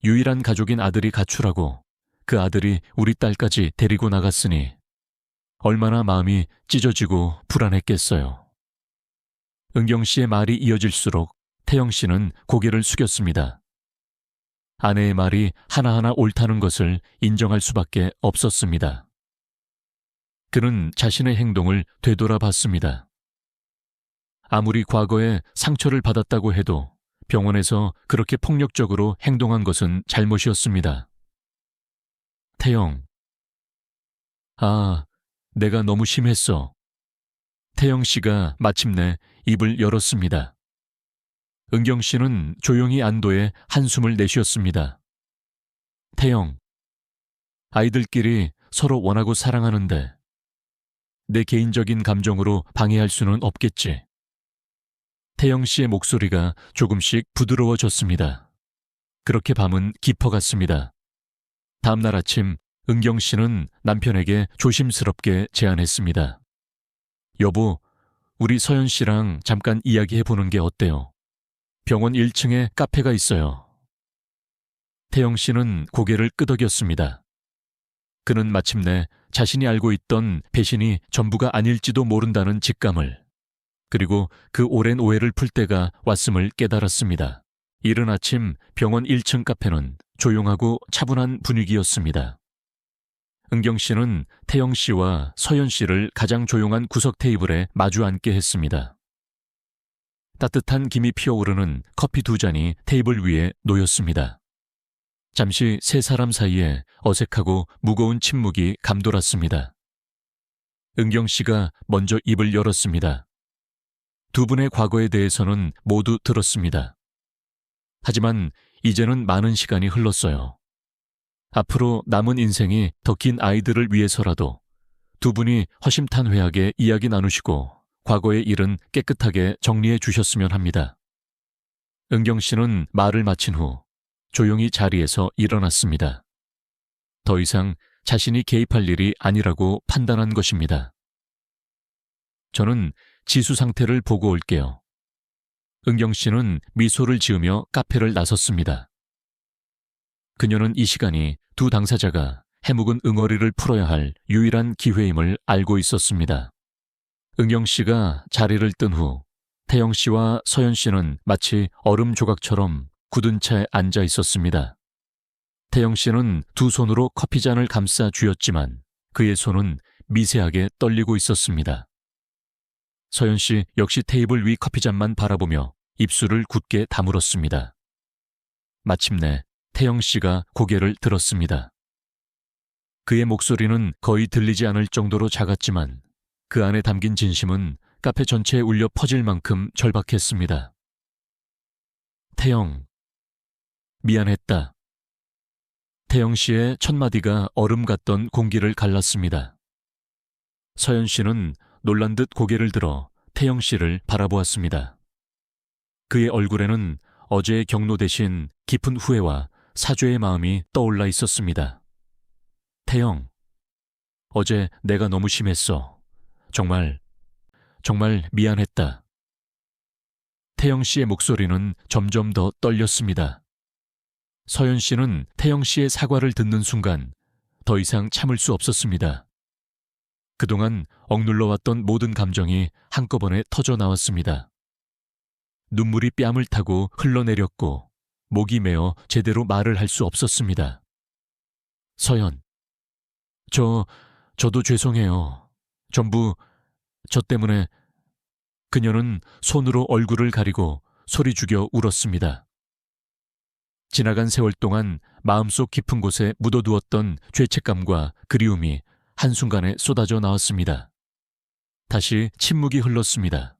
유일한 가족인 아들이 가출하고 그 아들이 우리 딸까지 데리고 나갔으니 얼마나 마음이 찢어지고 불안했겠어요. 은경 씨의 말이 이어질수록 태영 씨는 고개를 숙였습니다. 아내의 말이 하나하나 옳다는 것을 인정할 수밖에 없었습니다. 그는 자신의 행동을 되돌아봤습니다. 아무리 과거에 상처를 받았다고 해도 병원에서 그렇게 폭력적으로 행동한 것은 잘못이었습니다. 태영. 아, 내가 너무 심했어. 태영 씨가 마침내 입을 열었습니다. 은경 씨는 조용히 안도의 한숨을 내쉬었습니다. 태영. 아이들끼리 서로 원하고 사랑하는데 내 개인적인 감정으로 방해할 수는 없겠지. 태영 씨의 목소리가 조금씩 부드러워졌습니다. 그렇게 밤은 깊어갔습니다. 다음날 아침 은경 씨는 남편에게 조심스럽게 제안했습니다. 여보, 우리 서연 씨랑 잠깐 이야기해보는 게 어때요? 병원 1층에 카페가 있어요. 태영 씨는 고개를 끄덕였습니다. 그는 마침내 자신이 알고 있던 배신이 전부가 아닐지도 모른다는 직감을, 그리고 그 오랜 오해를 풀 때가 왔음을 깨달았습니다. 이른 아침 병원 1층 카페는 조용하고 차분한 분위기였습니다. 은경 씨는 태영 씨와 서연 씨를 가장 조용한 구석 테이블에 마주 앉게 했습니다. 따뜻한 김이 피어오르는 커피 2잔이 테이블 위에 놓였습니다. 잠시 세 사람 사이에 어색하고 무거운 침묵이 감돌았습니다. 은경 씨가 먼저 입을 열었습니다. 두 분의 과거에 대해서는 모두 들었습니다. 하지만 이제는 많은 시간이 흘렀어요. 앞으로 남은 인생이 더 긴 아이들을 위해서라도 두 분이 허심탄회하게 이야기 나누시고 과거의 일은 깨끗하게 정리해 주셨으면 합니다. 은경 씨는 말을 마친 후 조용히 자리에서 일어났습니다. 더 이상 자신이 개입할 일이 아니라고 판단한 것입니다. 저는 지수 상태를 보고 올게요. 은경 씨는 미소를 지으며 카페를 나섰습니다. 그녀는 이 시간이 두 당사자가 해묵은 응어리를 풀어야 할 유일한 기회임을 알고 있었습니다. 은경 씨가 자리를 뜬 후 태영 씨와 서연 씨는 마치 얼음 조각처럼 굳은 채 앉아 있었습니다. 태영 씨는 두 손으로 커피잔을 감싸 쥐었지만 그의 손은 미세하게 떨리고 있었습니다. 서연 씨 역시 테이블 위 커피잔만 바라보며 입술을 굳게 다물었습니다. 마침내 태영 씨가 고개를 들었습니다. 그의 목소리는 거의 들리지 않을 정도로 작았지만 그 안에 담긴 진심은 카페 전체에 울려 퍼질 만큼 절박했습니다. 태영, 미안했다. 태영 씨의 첫 마디가 얼음 같던 공기를 갈랐습니다. 서연 씨는 놀란 듯 고개를 들어 태영 씨를 바라보았습니다. 그의 얼굴에는 어제의 경로 대신 깊은 후회와 사죄의 마음이 떠올라 있었습니다. 태영, 어제 내가 너무 심했어. 정말 미안했다. 태영 씨의 목소리는 점점 더 떨렸습니다. 서연 씨는 태영 씨의 사과를 듣는 순간 더 이상 참을 수 없었습니다. 그동안 억눌러왔던 모든 감정이 한꺼번에 터져 나왔습니다. 눈물이 뺨을 타고 흘러내렸고 목이 메어 제대로 말을 할 수 없었습니다. 서연, 저도 죄송해요. 전부 저 때문에. 그녀는 손으로 얼굴을 가리고 소리 죽여 울었습니다. 지나간 세월 동안 마음속 깊은 곳에 묻어두었던 죄책감과 그리움이 한순간에 쏟아져 나왔습니다. 다시 침묵이 흘렀습니다.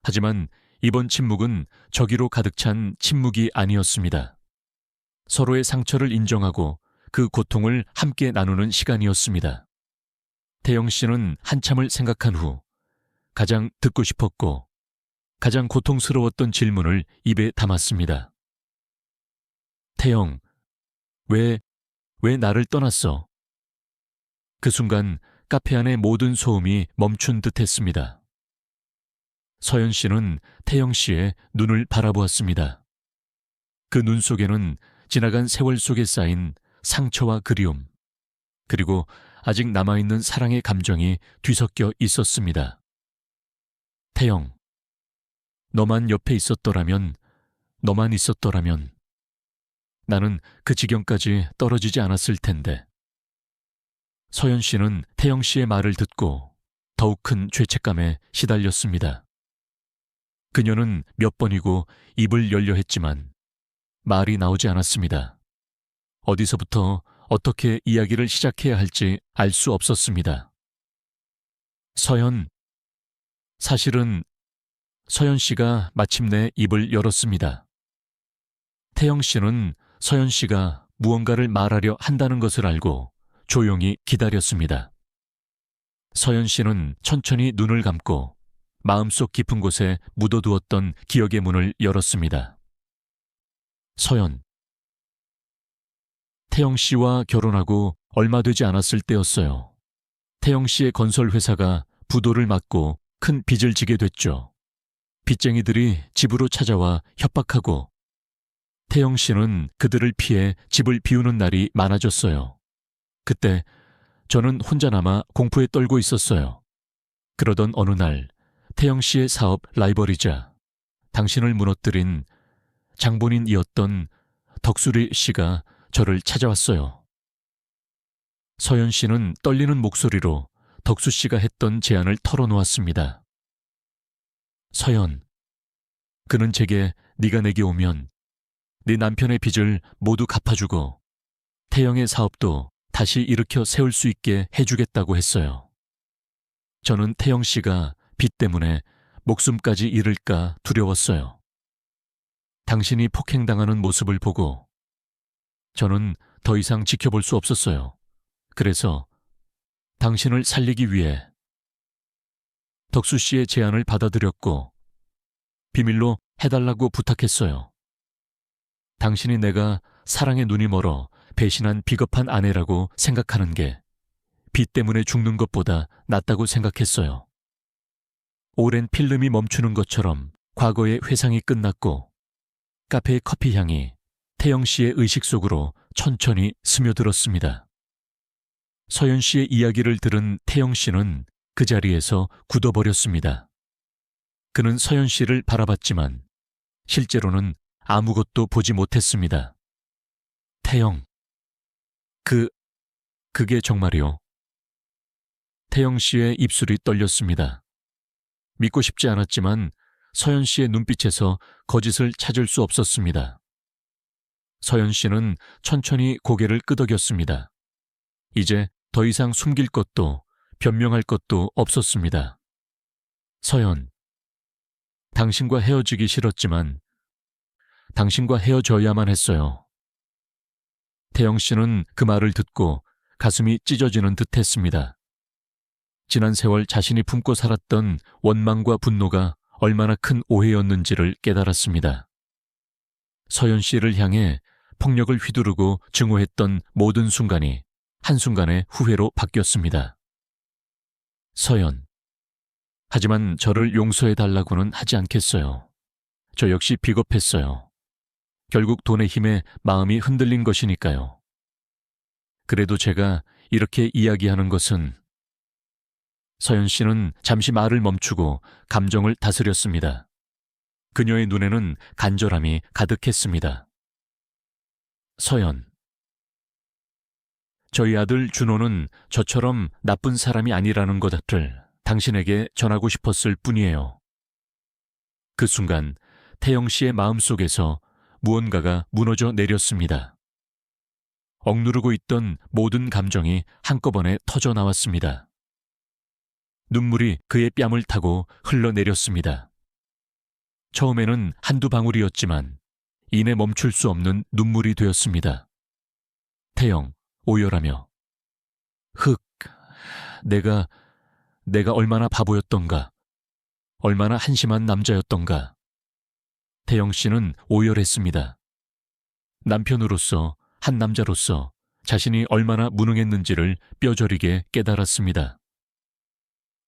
하지만 이번 침묵은 저기로 가득 찬 침묵이 아니었습니다. 서로의 상처를 인정하고 그 고통을 함께 나누는 시간이었습니다. 태영 씨는 한참을 생각한 후 가장 듣고 싶었고 가장 고통스러웠던 질문을 입에 담았습니다. 태영, 왜 나를 떠났어? 그 순간 카페 안의 모든 소음이 멈춘 듯 했습니다. 서연 씨는 태영 씨의 눈을 바라보았습니다. 그 눈 속에는 지나간 세월 속에 쌓인 상처와 그리움, 그리고 아직 남아있는 사랑의 감정이 뒤섞여 있었습니다. 태영, 너만 옆에 있었더라면, 너만 있었더라면 나는 그 지경까지 떨어지지 않았을 텐데. 서연 씨는 태영 씨의 말을 듣고 더욱 큰 죄책감에 시달렸습니다. 그녀는 몇 번이고 입을 열려 했지만 말이 나오지 않았습니다. 어디서부터 어떻게 이야기를 시작해야 할지 알 수 없었습니다. 서연, 사실은 서연 씨가 마침내 입을 열었습니다. 태영 씨는 서연 씨가 무언가를 말하려 한다는 것을 알고 조용히 기다렸습니다. 서연 씨는 천천히 눈을 감고 마음속 깊은 곳에 묻어두었던 기억의 문을 열었습니다. 서연, 태영 씨와 결혼하고 얼마 되지 않았을 때였어요. 태영 씨의 건설회사가 부도를 맞고 큰 빚을 지게 됐죠. 빚쟁이들이 집으로 찾아와 협박하고 태영 씨는 그들을 피해 집을 비우는 날이 많아졌어요. 그때 저는 혼자 남아 공포에 떨고 있었어요. 그러던 어느 날 태영 씨의 사업 라이벌이자 당신을 무너뜨린 장본인이었던 덕수리 씨가 저를 찾아왔어요. 서연 씨는 떨리는 목소리로 덕수 씨가 했던 제안을 털어놓았습니다. 서연, 그는 제게 네가 내게 오면 네 남편의 빚을 모두 갚아주고 태영의 사업도 다시 일으켜 세울 수 있게 해주겠다고 했어요. 저는 태영 씨가 빚 때문에 목숨까지 잃을까 두려웠어요. 당신이 폭행당하는 모습을 보고 저는 더 이상 지켜볼 수 없었어요. 그래서 당신을 살리기 위해 덕수 씨의 제안을 받아들였고 비밀로 해달라고 부탁했어요. 당신이 내가 사랑에 눈이 멀어 배신한 비겁한 아내라고 생각하는 게 빚 때문에 죽는 것보다 낫다고 생각했어요. 오랜 필름이 멈추는 것처럼 과거의 회상이 끝났고 카페의 커피 향이 태영 씨의 의식 속으로 천천히 스며들었습니다. 서연 씨의 이야기를 들은 태영 씨는 그 자리에서 굳어버렸습니다. 그는 서연 씨를 바라봤지만 실제로는 아무것도 보지 못했습니다. 태영, 그게 정말이요. 태영 씨의 입술이 떨렸습니다. 믿고 싶지 않았지만 서연 씨의 눈빛에서 거짓을 찾을 수 없었습니다. 서연 씨는 천천히 고개를 끄덕였습니다. 이제 더 이상 숨길 것도 변명할 것도 없었습니다. 서연, 당신과 헤어지기 싫었지만 당신과 헤어져야만 했어요. 태영 씨는 그 말을 듣고 가슴이 찢어지는 듯 했습니다. 지난 세월 자신이 품고 살았던 원망과 분노가 얼마나 큰 오해였는지를 깨달았습니다. 서연 씨를 향해 폭력을 휘두르고 증오했던 모든 순간이 한순간에 후회로 바뀌었습니다. 서연, 하지만 저를 용서해달라고는 하지 않겠어요. 저 역시 비겁했어요. 결국 돈의 힘에 마음이 흔들린 것이니까요. 그래도 제가 이렇게 이야기하는 것은 서연 씨는 잠시 말을 멈추고 감정을 다스렸습니다. 그녀의 눈에는 간절함이 가득했습니다. 서연, 저희 아들 준호는 저처럼 나쁜 사람이 아니라는 것을 당신에게 전하고 싶었을 뿐이에요. 그 순간 태영 씨의 마음속에서 무언가가 무너져 내렸습니다. 억누르고 있던 모든 감정이 한꺼번에 터져 나왔습니다. 눈물이 그의 뺨을 타고 흘러내렸습니다. 처음에는 한두 방울이었지만 이내 멈출 수 없는 눈물이 되었습니다. 태영, 오열하며 흑, 내가 얼마나 바보였던가, 얼마나 한심한 남자였던가. 태영 씨는 오열했습니다. 남편으로서, 한 남자로서 자신이 얼마나 무능했는지를 뼈저리게 깨달았습니다.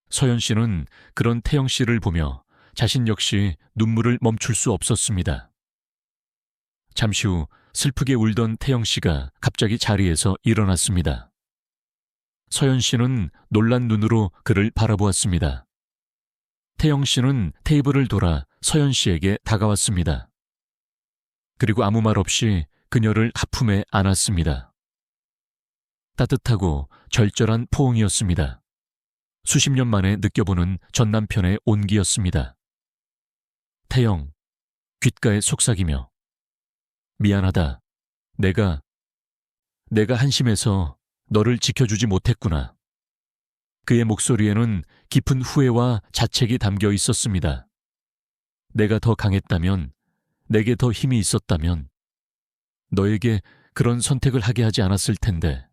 서연 씨는 그런 태영 씨를 보며 자신 역시 눈물을 멈출 수 없었습니다. 잠시 후 슬프게 울던 태영 씨가 갑자기 자리에서 일어났습니다. 서연 씨는 놀란 눈으로 그를 바라보았습니다. 태영 씨는 테이블을 돌아 서연 씨에게 다가왔습니다. 그리고 아무 말 없이 그녀를 하품에 안았습니다. 따뜻하고 절절한 포옹이었습니다. 수십 년 만에 느껴보는 전 남편의 온기였습니다. 태영, 귓가에 속삭이며 미안하다. 내가 한심해서 너를 지켜주지 못했구나. 그의 목소리에는 깊은 후회와 자책이 담겨 있었습니다. 내가 더 강했다면, 내게 더 힘이 있었다면 너에게 그런 선택을 하게 하지 않았을 텐데.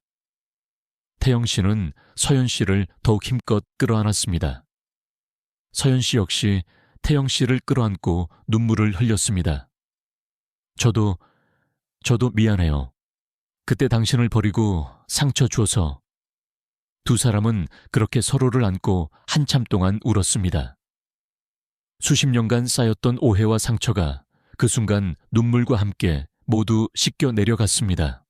태영 씨는 서연 씨를 더욱 힘껏 끌어안았습니다. 서연 씨 역시 태영 씨를 끌어안고 눈물을 흘렸습니다. 저도 미안해요. 그때 당신을 버리고 상처 주어서. 두 사람은 그렇게 서로를 안고 한참 동안 울었습니다. 수십 년간 쌓였던 오해와 상처가 그 순간 눈물과 함께 모두 씻겨 내려갔습니다.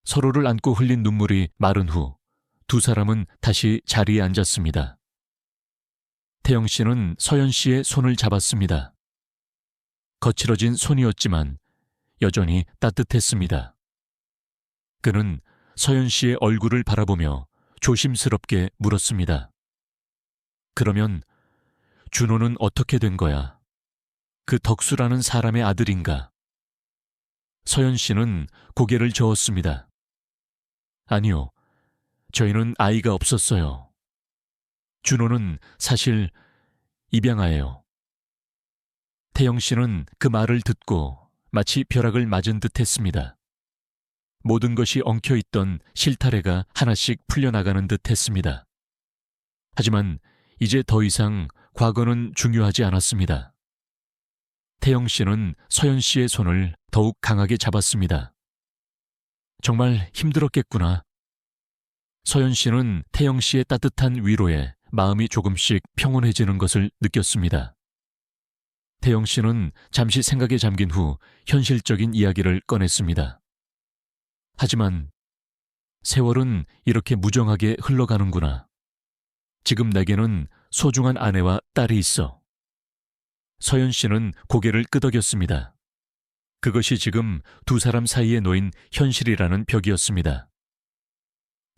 서로를 안고 흘린 눈물이 마른 후 두 사람은 다시 자리에 앉았습니다. 태영 씨는 서연 씨의 손을 잡았습니다. 거칠어진 손이었지만 여전히 따뜻했습니다. 그는 서연 씨의 얼굴을 바라보며 조심스럽게 물었습니다. 그러면 준호는 어떻게 된 거야? 그 덕수라는 사람의 아들인가? 서연 씨는 고개를 저었습니다. 아니요, 저희는 아이가 없었어요. 준호는 사실 입양아예요. 태영 씨는 그 말을 듣고 마치 벼락을 맞은 듯 했습니다. 모든 것이 엉켜있던 실타래가 하나씩 풀려나가는 듯 했습니다. 하지만 이제 더 이상 과거는 중요하지 않았습니다. 태영 씨는 서연 씨의 손을 더욱 강하게 잡았습니다. 정말 힘들었겠구나. 서연 씨는 태영 씨의 따뜻한 위로에 마음이 조금씩 평온해지는 것을 느꼈습니다. 태영 씨는 잠시 생각에 잠긴 후 현실적인 이야기를 꺼냈습니다. 하지만 세월은 이렇게 무정하게 흘러가는구나. 지금 내게는 소중한 아내와 딸이 있어. 서연 씨는 고개를 끄덕였습니다. 그것이 지금 두 사람 사이에 놓인 현실이라는 벽이었습니다.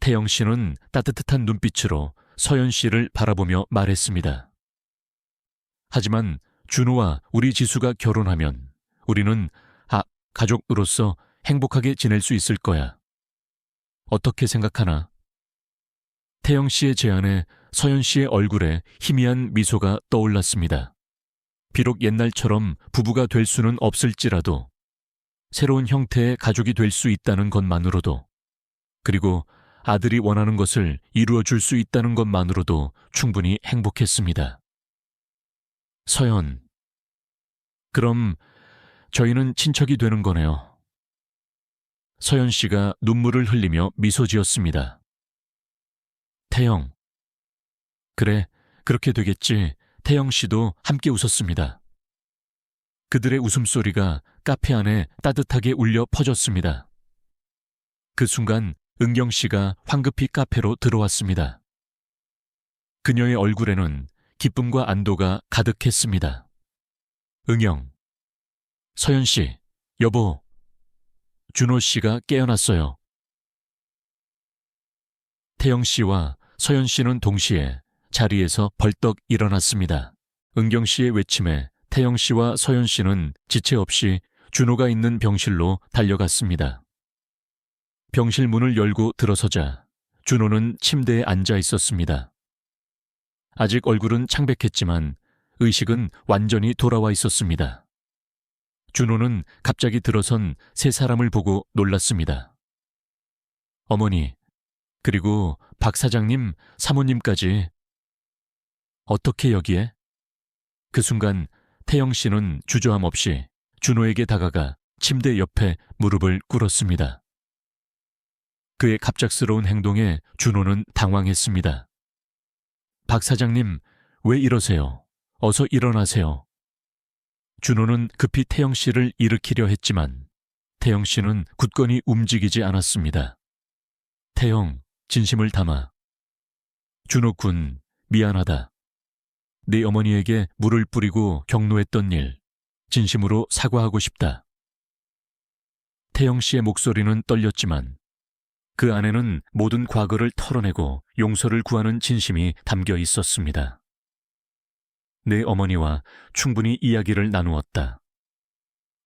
태영 씨는 따뜻한 눈빛으로 서연 씨를 바라보며 말했습니다. 하지만 준호와 우리 지수가 결혼하면 우리는 가족으로서 행복하게 지낼 수 있을 거야. 어떻게 생각하나? 태영 씨의 제안에 서연 씨의 얼굴에 희미한 미소가 떠올랐습니다. 비록 옛날처럼 부부가 될 수는 없을지라도 새로운 형태의 가족이 될 수 있다는 것만으로도, 그리고 아들이 원하는 것을 이루어줄 수 있다는 것만으로도 충분히 행복했습니다. 서연, 그럼 저희는 친척이 되는 거네요. 서연 씨가 눈물을 흘리며 미소 지었습니다. 태영, 그래, 그렇게 되겠지. 태영 씨도 함께 웃었습니다. 그들의 웃음소리가 카페 안에 따뜻하게 울려 퍼졌습니다. 그 순간 은경 씨가 황급히 카페로 들어왔습니다. 그녀의 얼굴에는 기쁨과 안도가 가득했습니다. 은경, 서연 씨, 여보, 준호 씨가 깨어났어요. 태영 씨와 서연 씨는 동시에 자리에서 벌떡 일어났습니다. 은경 씨의 외침에 태영 씨와 서연 씨는 지체 없이 준호가 있는 병실로 달려갔습니다. 병실 문을 열고 들어서자 준호는 침대에 앉아 있었습니다. 아직 얼굴은 창백했지만 의식은 완전히 돌아와 있었습니다. 준호는 갑자기 들어선 세 사람을 보고 놀랐습니다. 어머니, 그리고 박 사장님, 사모님까지. 어떻게 여기에? 그 순간 태영 씨는 주저함 없이 준호에게 다가가 침대 옆에 무릎을 꿇었습니다. 그의 갑작스러운 행동에 준호는 당황했습니다. 박 사장님, 왜 이러세요? 어서 일어나세요. 준호는 급히 태영 씨를 일으키려 했지만 태영 씨는 굳건히 움직이지 않았습니다. 태영, 진심을 담아. 준호 군, 미안하다. 네 어머니에게 물을 뿌리고 경노했던 일, 진심으로 사과하고 싶다. 태영 씨의 목소리는 떨렸지만 그 안에는 모든 과거를 털어내고 용서를 구하는 진심이 담겨 있었습니다. 내 어머니와 충분히 이야기를 나누었다.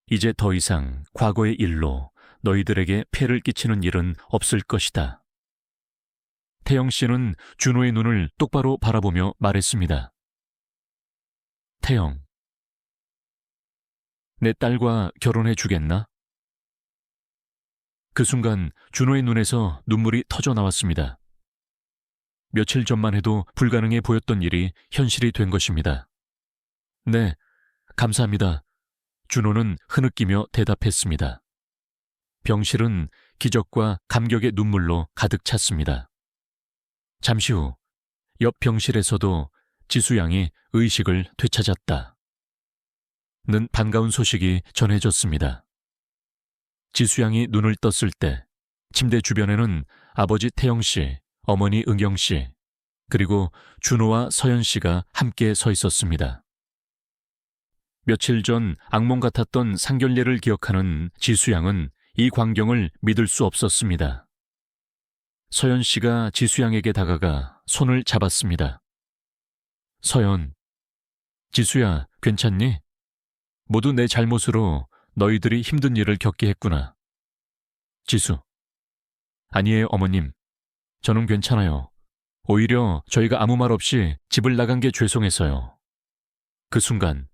이제 더 이상 과거의 일로 너희들에게 폐를 끼치는 일은 없을 것이다. 태영 씨는 준호의 눈을 똑바로 바라보며 말했습니다. 태영, 내 딸과 결혼해 주겠나? 그 순간 준호의 눈에서 눈물이 터져 나왔습니다. 며칠 전만 해도 불가능해 보였던 일이 현실이 된 것입니다. 네, 감사합니다. 준호는 흐느끼며 대답했습니다. 병실은 기적과 감격의 눈물로 가득 찼습니다. 잠시 후 옆 병실에서도 지수 양이 의식을 되찾았다. 는 반가운 소식이 전해졌습니다. 지수 양이 눈을 떴을 때 침대 주변에는 아버지 태영 씨, 어머니 은경 씨, 그리고 준호와 서연 씨가 함께 서 있었습니다. 며칠 전 악몽 같았던 상견례를 기억하는 지수 양은 이 광경을 믿을 수 없었습니다. 서연 씨가 지수 양에게 다가가 손을 잡았습니다. 서연, 지수야, 괜찮니? 모두 내 잘못으로 너희들이 힘든 일을 겪게 했구나. 지수, 아니에요, 어머님. 저는 괜찮아요. 오히려 저희가 아무 말 없이 집을 나간 게 죄송해서요. 그 순간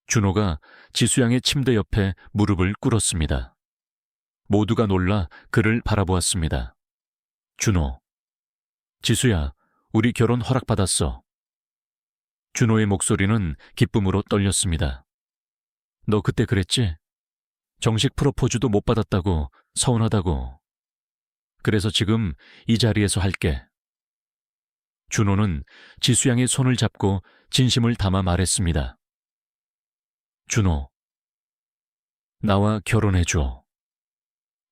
준호가 지수 양의 침대 옆에 무릎을 꿇었습니다. 모두가 놀라 그를 바라보았습니다. 준호, 지수야, 우리 결혼 허락받았어. 준호의 목소리는 기쁨으로 떨렸습니다. 너 그때 그랬지? 정식 프로포즈도 못 받았다고, 서운하다고. 그래서 지금 이 자리에서 할게. 준호는 지수 양의 손을 잡고 진심을 담아 말했습니다. 준호, 나와 결혼해줘.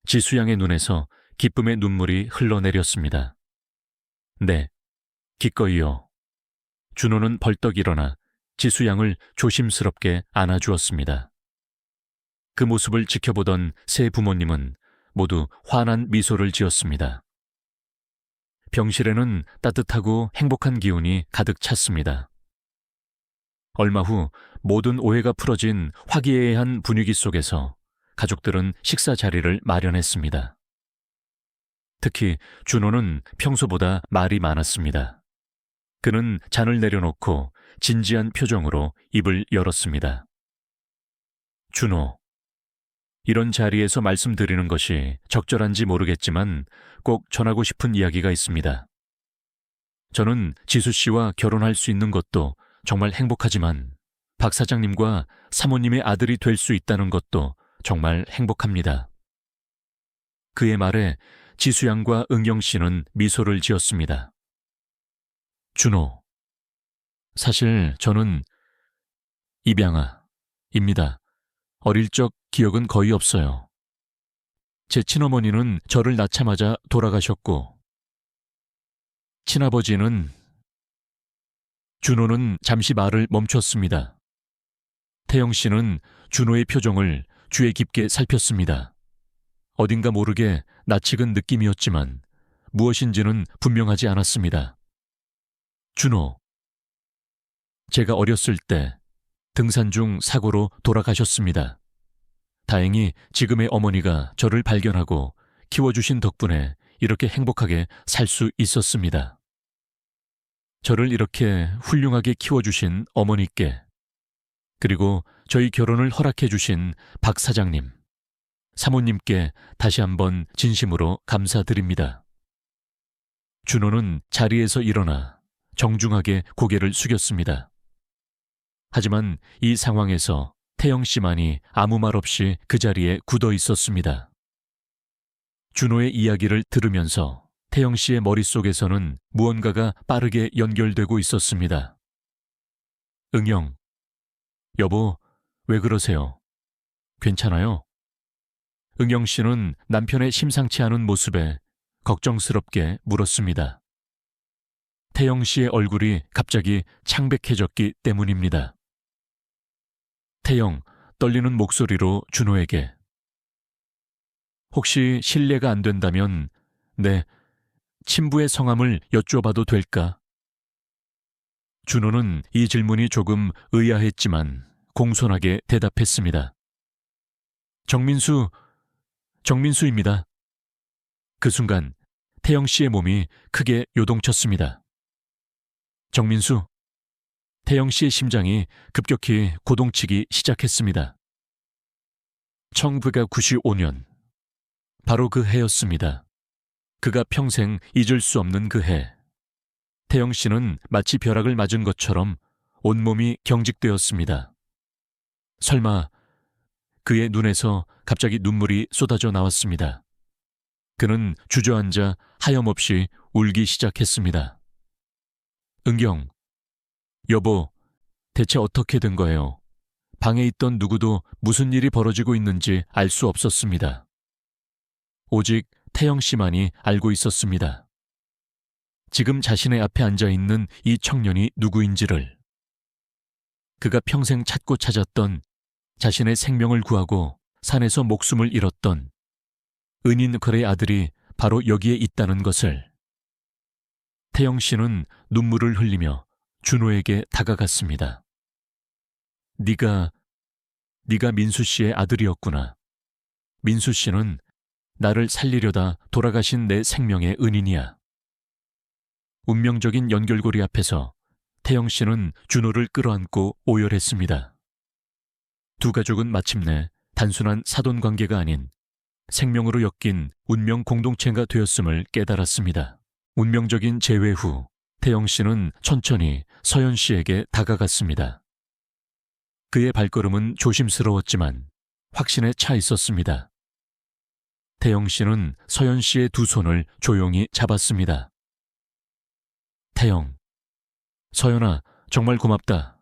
지수 양의 눈에서 기쁨의 눈물이 흘러내렸습니다. 네, 기꺼이요. 준호는 벌떡 일어나 지수 양을 조심스럽게 안아주었습니다. 그 모습을 지켜보던 세 부모님은 모두 환한 미소를 지었습니다. 병실에는 따뜻하고 행복한 기운이 가득 찼습니다. 얼마 후 모든 오해가 풀어진 화기애애한 분위기 속에서 가족들은 식사 자리를 마련했습니다. 특히 준호는 평소보다 말이 많았습니다. 그는 잔을 내려놓고 진지한 표정으로 입을 열었습니다. 준호, 이런 자리에서 말씀드리는 것이 적절한지 모르겠지만 꼭 전하고 싶은 이야기가 있습니다. 저는 지수 씨와 결혼할 수 있는 것도 정말 행복하지만 박 사장님과 사모님의 아들이 될 수 있다는 것도 정말 행복합니다. 그의 말에 지수 양과 은경 씨는 미소를 지었습니다. 준호, 사실 저는 입양아입니다. 어릴 적 기억은 거의 없어요. 제 친어머니는 저를 낳자마자 돌아가셨고 친아버지는... 준호는 잠시 말을 멈췄습니다. 태영 씨는 준호의 표정을 주의 깊게 살폈습니다. 어딘가 모르게 낯익은 느낌이었지만 무엇인지는 분명하지 않았습니다. 준호, 제가 어렸을 때 등산 중 사고로 돌아가셨습니다. 다행히 지금의 어머니가 저를 발견하고 키워주신 덕분에 이렇게 행복하게 살 수 있었습니다. 저를 이렇게 훌륭하게 키워주신 어머니께, 그리고 저희 결혼을 허락해 주신 박 사장님, 사모님께 다시 한번 진심으로 감사드립니다. 준호는 자리에서 일어나 정중하게 고개를 숙였습니다. 하지만 이 상황에서 태영 씨만이 아무 말 없이 그 자리에 굳어 있었습니다. 준호의 이야기를 들으면서 태영 씨의 머릿속에서는 무언가가 빠르게 연결되고 있었습니다. 응영, 여보, 왜 그러세요? 괜찮아요? 응영 씨는 남편의 심상치 않은 모습에 걱정스럽게 물었습니다. 태영 씨의 얼굴이 갑자기 창백해졌기 때문입니다. 태영, 떨리는 목소리로 준호에게. 혹시 실례가 안 된다면 네, 친부의 성함을 여쭤봐도 될까? 준호는 이 질문이 조금 의아했지만 공손하게 대답했습니다. 정민수입니다. 그 순간 태영 씨의 몸이 크게 요동쳤습니다. 정민수, 태영 씨의 심장이 급격히 고동치기 시작했습니다. 1995년, 바로 그 해였습니다. 그가 평생 잊을 수 없는 그 해. 태영 씨는 마치 벼락을 맞은 것처럼 온몸이 경직되었습니다. 설마 그의 눈에서 갑자기 눈물이 쏟아져 나왔습니다. 그는 주저앉아 하염없이 울기 시작했습니다. 은경, 여보, 대체 어떻게 된 거예요? 방에 있던 누구도 무슨 일이 벌어지고 있는지 알 수 없었습니다. 오직 태영 씨만이 알고 있었습니다. 지금 자신의 앞에 앉아 있는 이 청년이 누구인지를. 그가 평생 찾고 찾았던, 자신의 생명을 구하고 산에서 목숨을 잃었던 은인걸의 아들이 바로 여기에 있다는 것을. 태영 씨는 눈물을 흘리며 준호에게 다가갔습니다. 네가 민수 씨의 아들이었구나. 민수 씨는 나를 살리려다 돌아가신 내 생명의 은인이야. 운명적인 연결고리 앞에서 태영 씨는 준호를 끌어안고 오열했습니다. 두 가족은 마침내 단순한 사돈 관계가 아닌 생명으로 엮인 운명 공동체가 되었음을 깨달았습니다. 운명적인 재회 후 태영 씨는 천천히 서연 씨에게 다가갔습니다. 그의 발걸음은 조심스러웠지만 확신에 차 있었습니다. 태영 씨는 서연 씨의 두 손을 조용히 잡았습니다. 태영, 서연아, 정말 고맙다.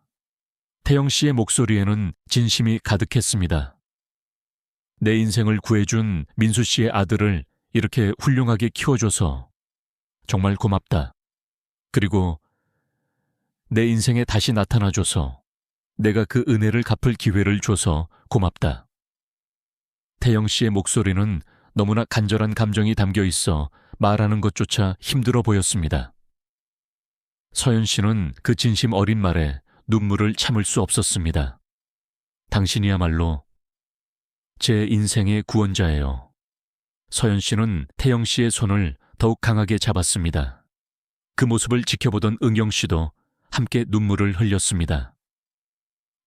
태영 씨의 목소리에는 진심이 가득했습니다. 내 인생을 구해준 민수 씨의 아들을 이렇게 훌륭하게 키워줘서 정말 고맙다. 그리고 내 인생에 다시 나타나줘서 내가 그 은혜를 갚을 기회를 줘서 고맙다. 태영 씨의 목소리는 너무나 간절한 감정이 담겨 있어 말하는 것조차 힘들어 보였습니다. 서연 씨는 그 진심 어린 말에 눈물을 참을 수 없었습니다. 당신이야말로 제 인생의 구원자예요. 서연 씨는 태영 씨의 손을 더욱 강하게 잡았습니다. 그 모습을 지켜보던 은경 씨도 함께 눈물을 흘렸습니다.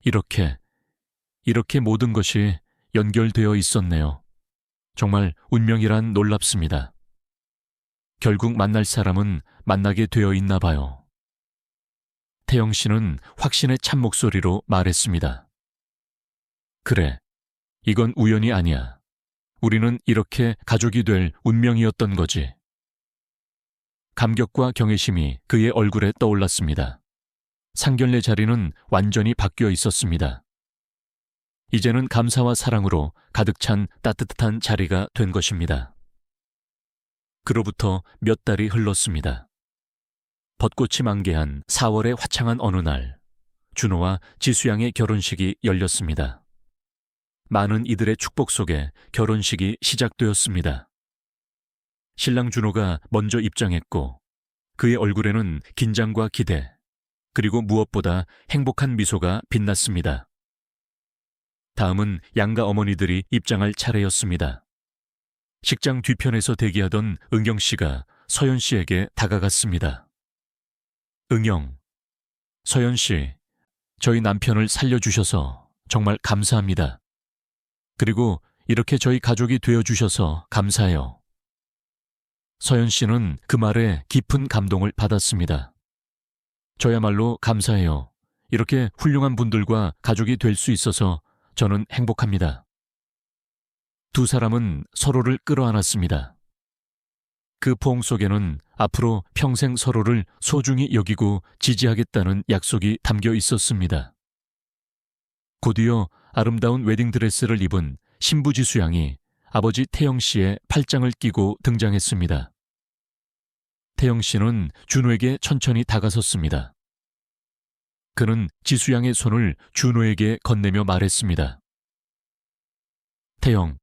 이렇게 모든 것이 연결되어 있었네요. 정말 운명이란 놀랍습니다. 결국 만날 사람은 만나게 되어 있나 봐요. 태영 씨는 확신의 찬 목소리로 말했습니다. 그래, 이건 우연이 아니야. 우리는 이렇게 가족이 될 운명이었던 거지. 감격과 경외심이 그의 얼굴에 떠올랐습니다. 상견례 자리는 완전히 바뀌어 있었습니다. 이제는 감사와 사랑으로 가득 찬 따뜻한 자리가 된 것입니다. 그로부터 몇 달이 흘렀습니다. 벚꽃이 만개한 4월의 화창한 어느 날, 준호와 지수양의 결혼식이 열렸습니다. 많은 이들의 축복 속에 결혼식이 시작되었습니다. 신랑 준호가 먼저 입장했고 그의 얼굴에는 긴장과 기대, 그리고 무엇보다 행복한 미소가 빛났습니다. 다음은 양가 어머니들이 입장할 차례였습니다. 식장 뒤편에서 대기하던 은경 씨가 서연 씨에게 다가갔습니다. 은경, 서연 씨, 저희 남편을 살려주셔서 정말 감사합니다. 그리고 이렇게 저희 가족이 되어주셔서 감사해요. 서연 씨는 그 말에 깊은 감동을 받았습니다. 저야말로 감사해요. 이렇게 훌륭한 분들과 가족이 될 수 있어서 저는 행복합니다. 두 사람은 서로를 끌어안았습니다. 그 포옹 속에는 앞으로 평생 서로를 소중히 여기고 지지하겠다는 약속이 담겨 있었습니다. 곧이어 아름다운 웨딩드레스를 입은 신부 지수 양이 아버지 태영 씨의 팔짱을 끼고 등장했습니다. 태영 씨는 준호에게 천천히 다가섰습니다. 그는 지수 양의 손을 준호에게 건네며 말했습니다. 태영,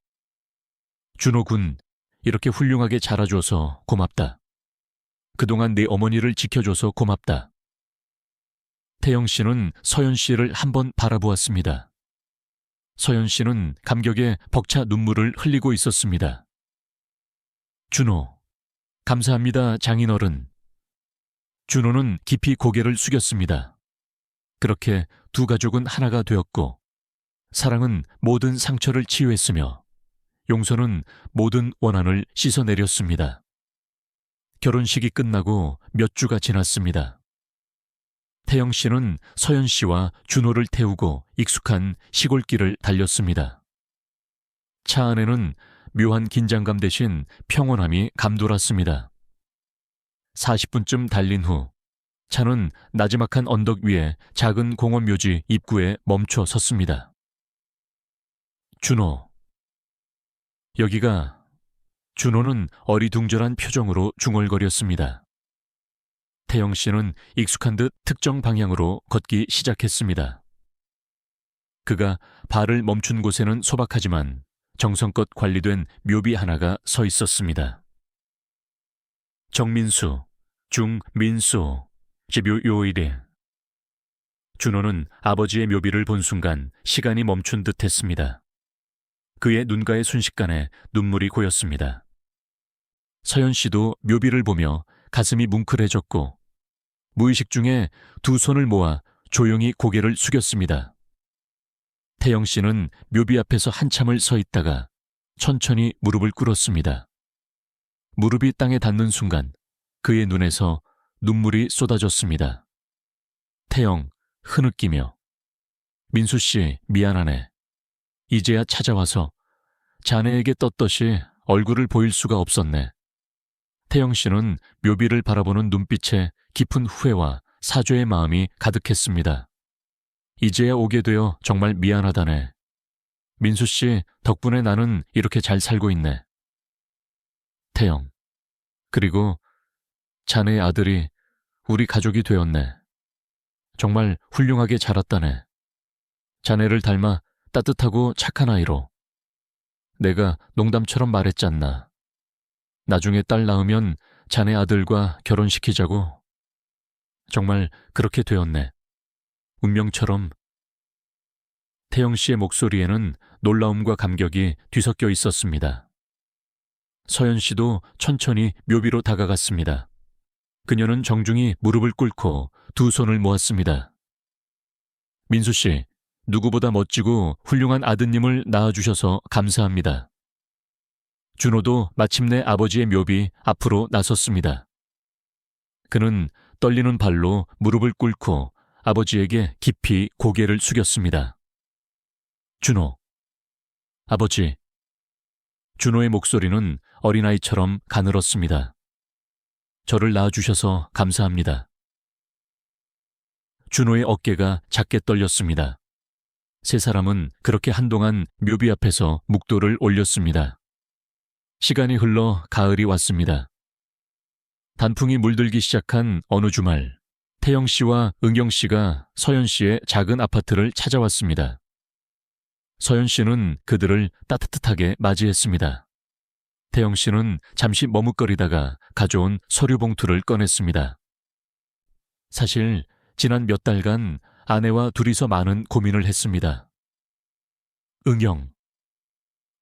준호 군, 이렇게 훌륭하게 자라줘서 고맙다. 그동안 내 어머니를 지켜줘서 고맙다. 태영 씨는 서연 씨를 한번 바라보았습니다. 서연 씨는 감격에 벅차 눈물을 흘리고 있었습니다. 준호, 감사합니다, 장인어른. 준호는 깊이 고개를 숙였습니다. 그렇게 두 가족은 하나가 되었고, 사랑은 모든 상처를 치유했으며, 용서는 모든 원한을 씻어내렸습니다. 결혼식이 끝나고 몇 주가 지났습니다. 태영 씨는 서연 씨와 준호를 태우고 익숙한 시골길을 달렸습니다. 차 안에는 묘한 긴장감 대신 평온함이 감돌았습니다. 40분쯤 달린 후 차는 나지막한 언덕 위에 작은 공원 묘지 입구에 멈춰 섰습니다. 준호. 여기가... 준호는 어리둥절한 표정으로 중얼거렸습니다. 태영 씨는 익숙한 듯 특정 방향으로 걷기 시작했습니다. 그가 발을 멈춘 곳에는 소박하지만 정성껏 관리된 묘비 하나가 서 있었습니다. 정민수, 중민수, 12요일에. 준호는 아버지의 묘비를 본 순간 시간이 멈춘 듯 했습니다. 그의 눈가의 순식간에 눈물이 고였습니다. 서연 씨도 묘비를 보며 가슴이 뭉클해졌고 무의식 중에 두 손을 모아 조용히 고개를 숙였습니다. 태영 씨는 묘비 앞에서 한참을 서 있다가 천천히 무릎을 꿇었습니다. 무릎이 땅에 닿는 순간 그의 눈에서 눈물이 쏟아졌습니다. 태영, 흐느끼며 민수 씨, 미안하네. 이제야 찾아와서 자네에게 떳떳이 얼굴을 보일 수가 없었네. 태영 씨는 묘비를 바라보는 눈빛에 깊은 후회와 사죄의 마음이 가득했습니다. 이제야 오게 되어 정말 미안하다네. 민수 씨 덕분에 나는 이렇게 잘 살고 있네. 태영, 그리고 자네의 아들이 우리 가족이 되었네. 정말 훌륭하게 자랐다네. 자네를 닮아 따뜻하고 착한 아이로. 내가 농담처럼 말했잖나. 나중에 딸 낳으면 자네 아들과 결혼시키자고. 정말 그렇게 되었네. 운명처럼. 태영 씨의 목소리에는 놀라움과 감격이 뒤섞여 있었습니다. 서연 씨도 천천히 묘비로 다가갔습니다. 그녀는 정중히 무릎을 꿇고 두 손을 모았습니다. 민수 씨, 누구보다 멋지고 훌륭한 아드님을 낳아주셔서 감사합니다. 준호도 마침내 아버지의 묘비 앞으로 나섰습니다. 그는 떨리는 발로 무릎을 꿇고 아버지에게 깊이 고개를 숙였습니다. 준호. 아버지. 준호의 목소리는 어린아이처럼 가늘었습니다. 저를 낳아주셔서 감사합니다. 준호의 어깨가 작게 떨렸습니다. 세 사람은 그렇게 한동안 묘비 앞에서 묵도를 올렸습니다. 시간이 흘러 가을이 왔습니다. 단풍이 물들기 시작한 어느 주말, 태영 씨와 은경 씨가 서연 씨의 작은 아파트를 찾아왔습니다. 서연 씨는 그들을 따뜻하게 맞이했습니다. 태영 씨는 잠시 머뭇거리다가 가져온 서류 봉투를 꺼냈습니다. 사실 지난 몇 달간 아내와 둘이서 많은 고민을 했습니다. 은경,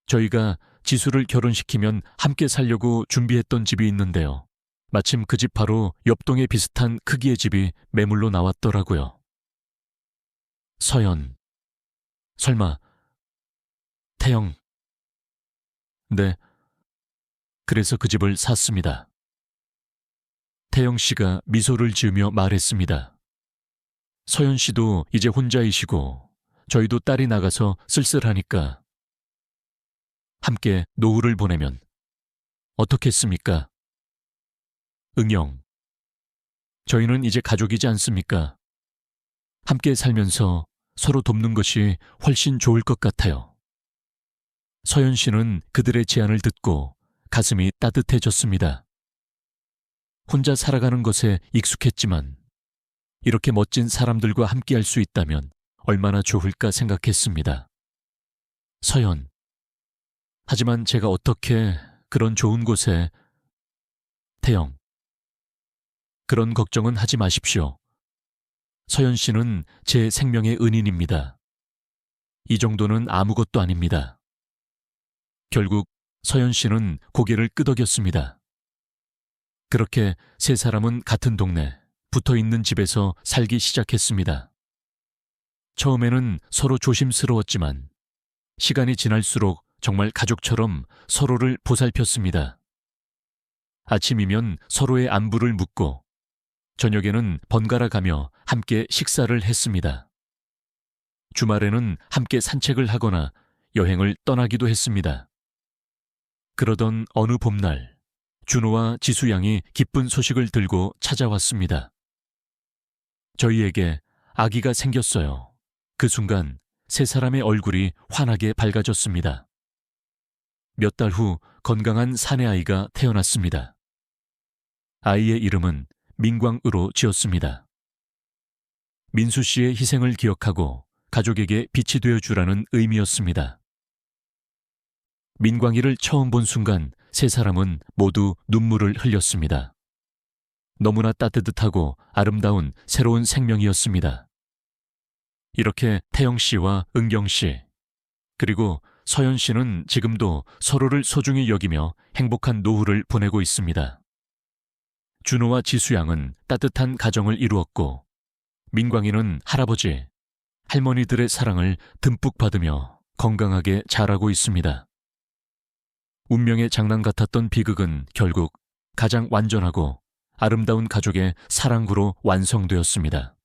저희가 지수를 결혼시키면 함께 살려고 준비했던 집이 있는데요. 마침 그 집 바로 옆동에 비슷한 크기의 집이 매물로 나왔더라고요. 서연. 설마. 태영. 네. 그래서 그 집을 샀습니다. 태영 씨가 미소를 지으며 말했습니다. 서연 씨도 이제 혼자이시고 저희도 딸이 나가서 쓸쓸하니까 함께 노후를 보내면 어떻겠습니까? 응영. 저희는 이제 가족이지 않습니까? 함께 살면서 서로 돕는 것이 훨씬 좋을 것 같아요. 서연 씨는 그들의 제안을 듣고 가슴이 따뜻해졌습니다. 혼자 살아가는 것에 익숙했지만 이렇게 멋진 사람들과 함께할 수 있다면 얼마나 좋을까 생각했습니다. 서연. 하지만 제가 어떻게 그런 좋은 곳에... 태영. 그런 걱정은 하지 마십시오. 서연 씨는 제 생명의 은인입니다. 이 정도는 아무것도 아닙니다. 결국 서연 씨는 고개를 끄덕였습니다. 그렇게 세 사람은 같은 동네, 붙어있는 집에서 살기 시작했습니다. 처음에는 서로 조심스러웠지만 시간이 지날수록 정말 가족처럼 서로를 보살폈습니다. 아침이면 서로의 안부를 묻고 저녁에는 번갈아 가며 함께 식사를 했습니다. 주말에는 함께 산책을 하거나 여행을 떠나기도 했습니다. 그러던 어느 봄날, 준호와 지수 양이 기쁜 소식을 들고 찾아왔습니다. 저희에게 아기가 생겼어요. 그 순간 세 사람의 얼굴이 환하게 밝아졌습니다. 몇 달 후 건강한 사내아이가 태어났습니다. 아이의 이름은 민광으로 지었습니다. 민수 씨의 희생을 기억하고 가족에게 빛이 되어주라는 의미였습니다. 민광이를 처음 본 순간 세 사람은 모두 눈물을 흘렸습니다. 너무나 따뜻하고 아름다운 새로운 생명이었습니다. 이렇게 태영 씨와 은경 씨, 그리고 서연 씨는 지금도 서로를 소중히 여기며 행복한 노후를 보내고 있습니다. 준호와 지수 양은 따뜻한 가정을 이루었고 민광이는 할아버지, 할머니들의 사랑을 듬뿍 받으며 건강하게 자라고 있습니다. 운명의 장난 같았던 비극은 결국 가장 완전하고 아름다운 가족의 사랑으로 완성되었습니다.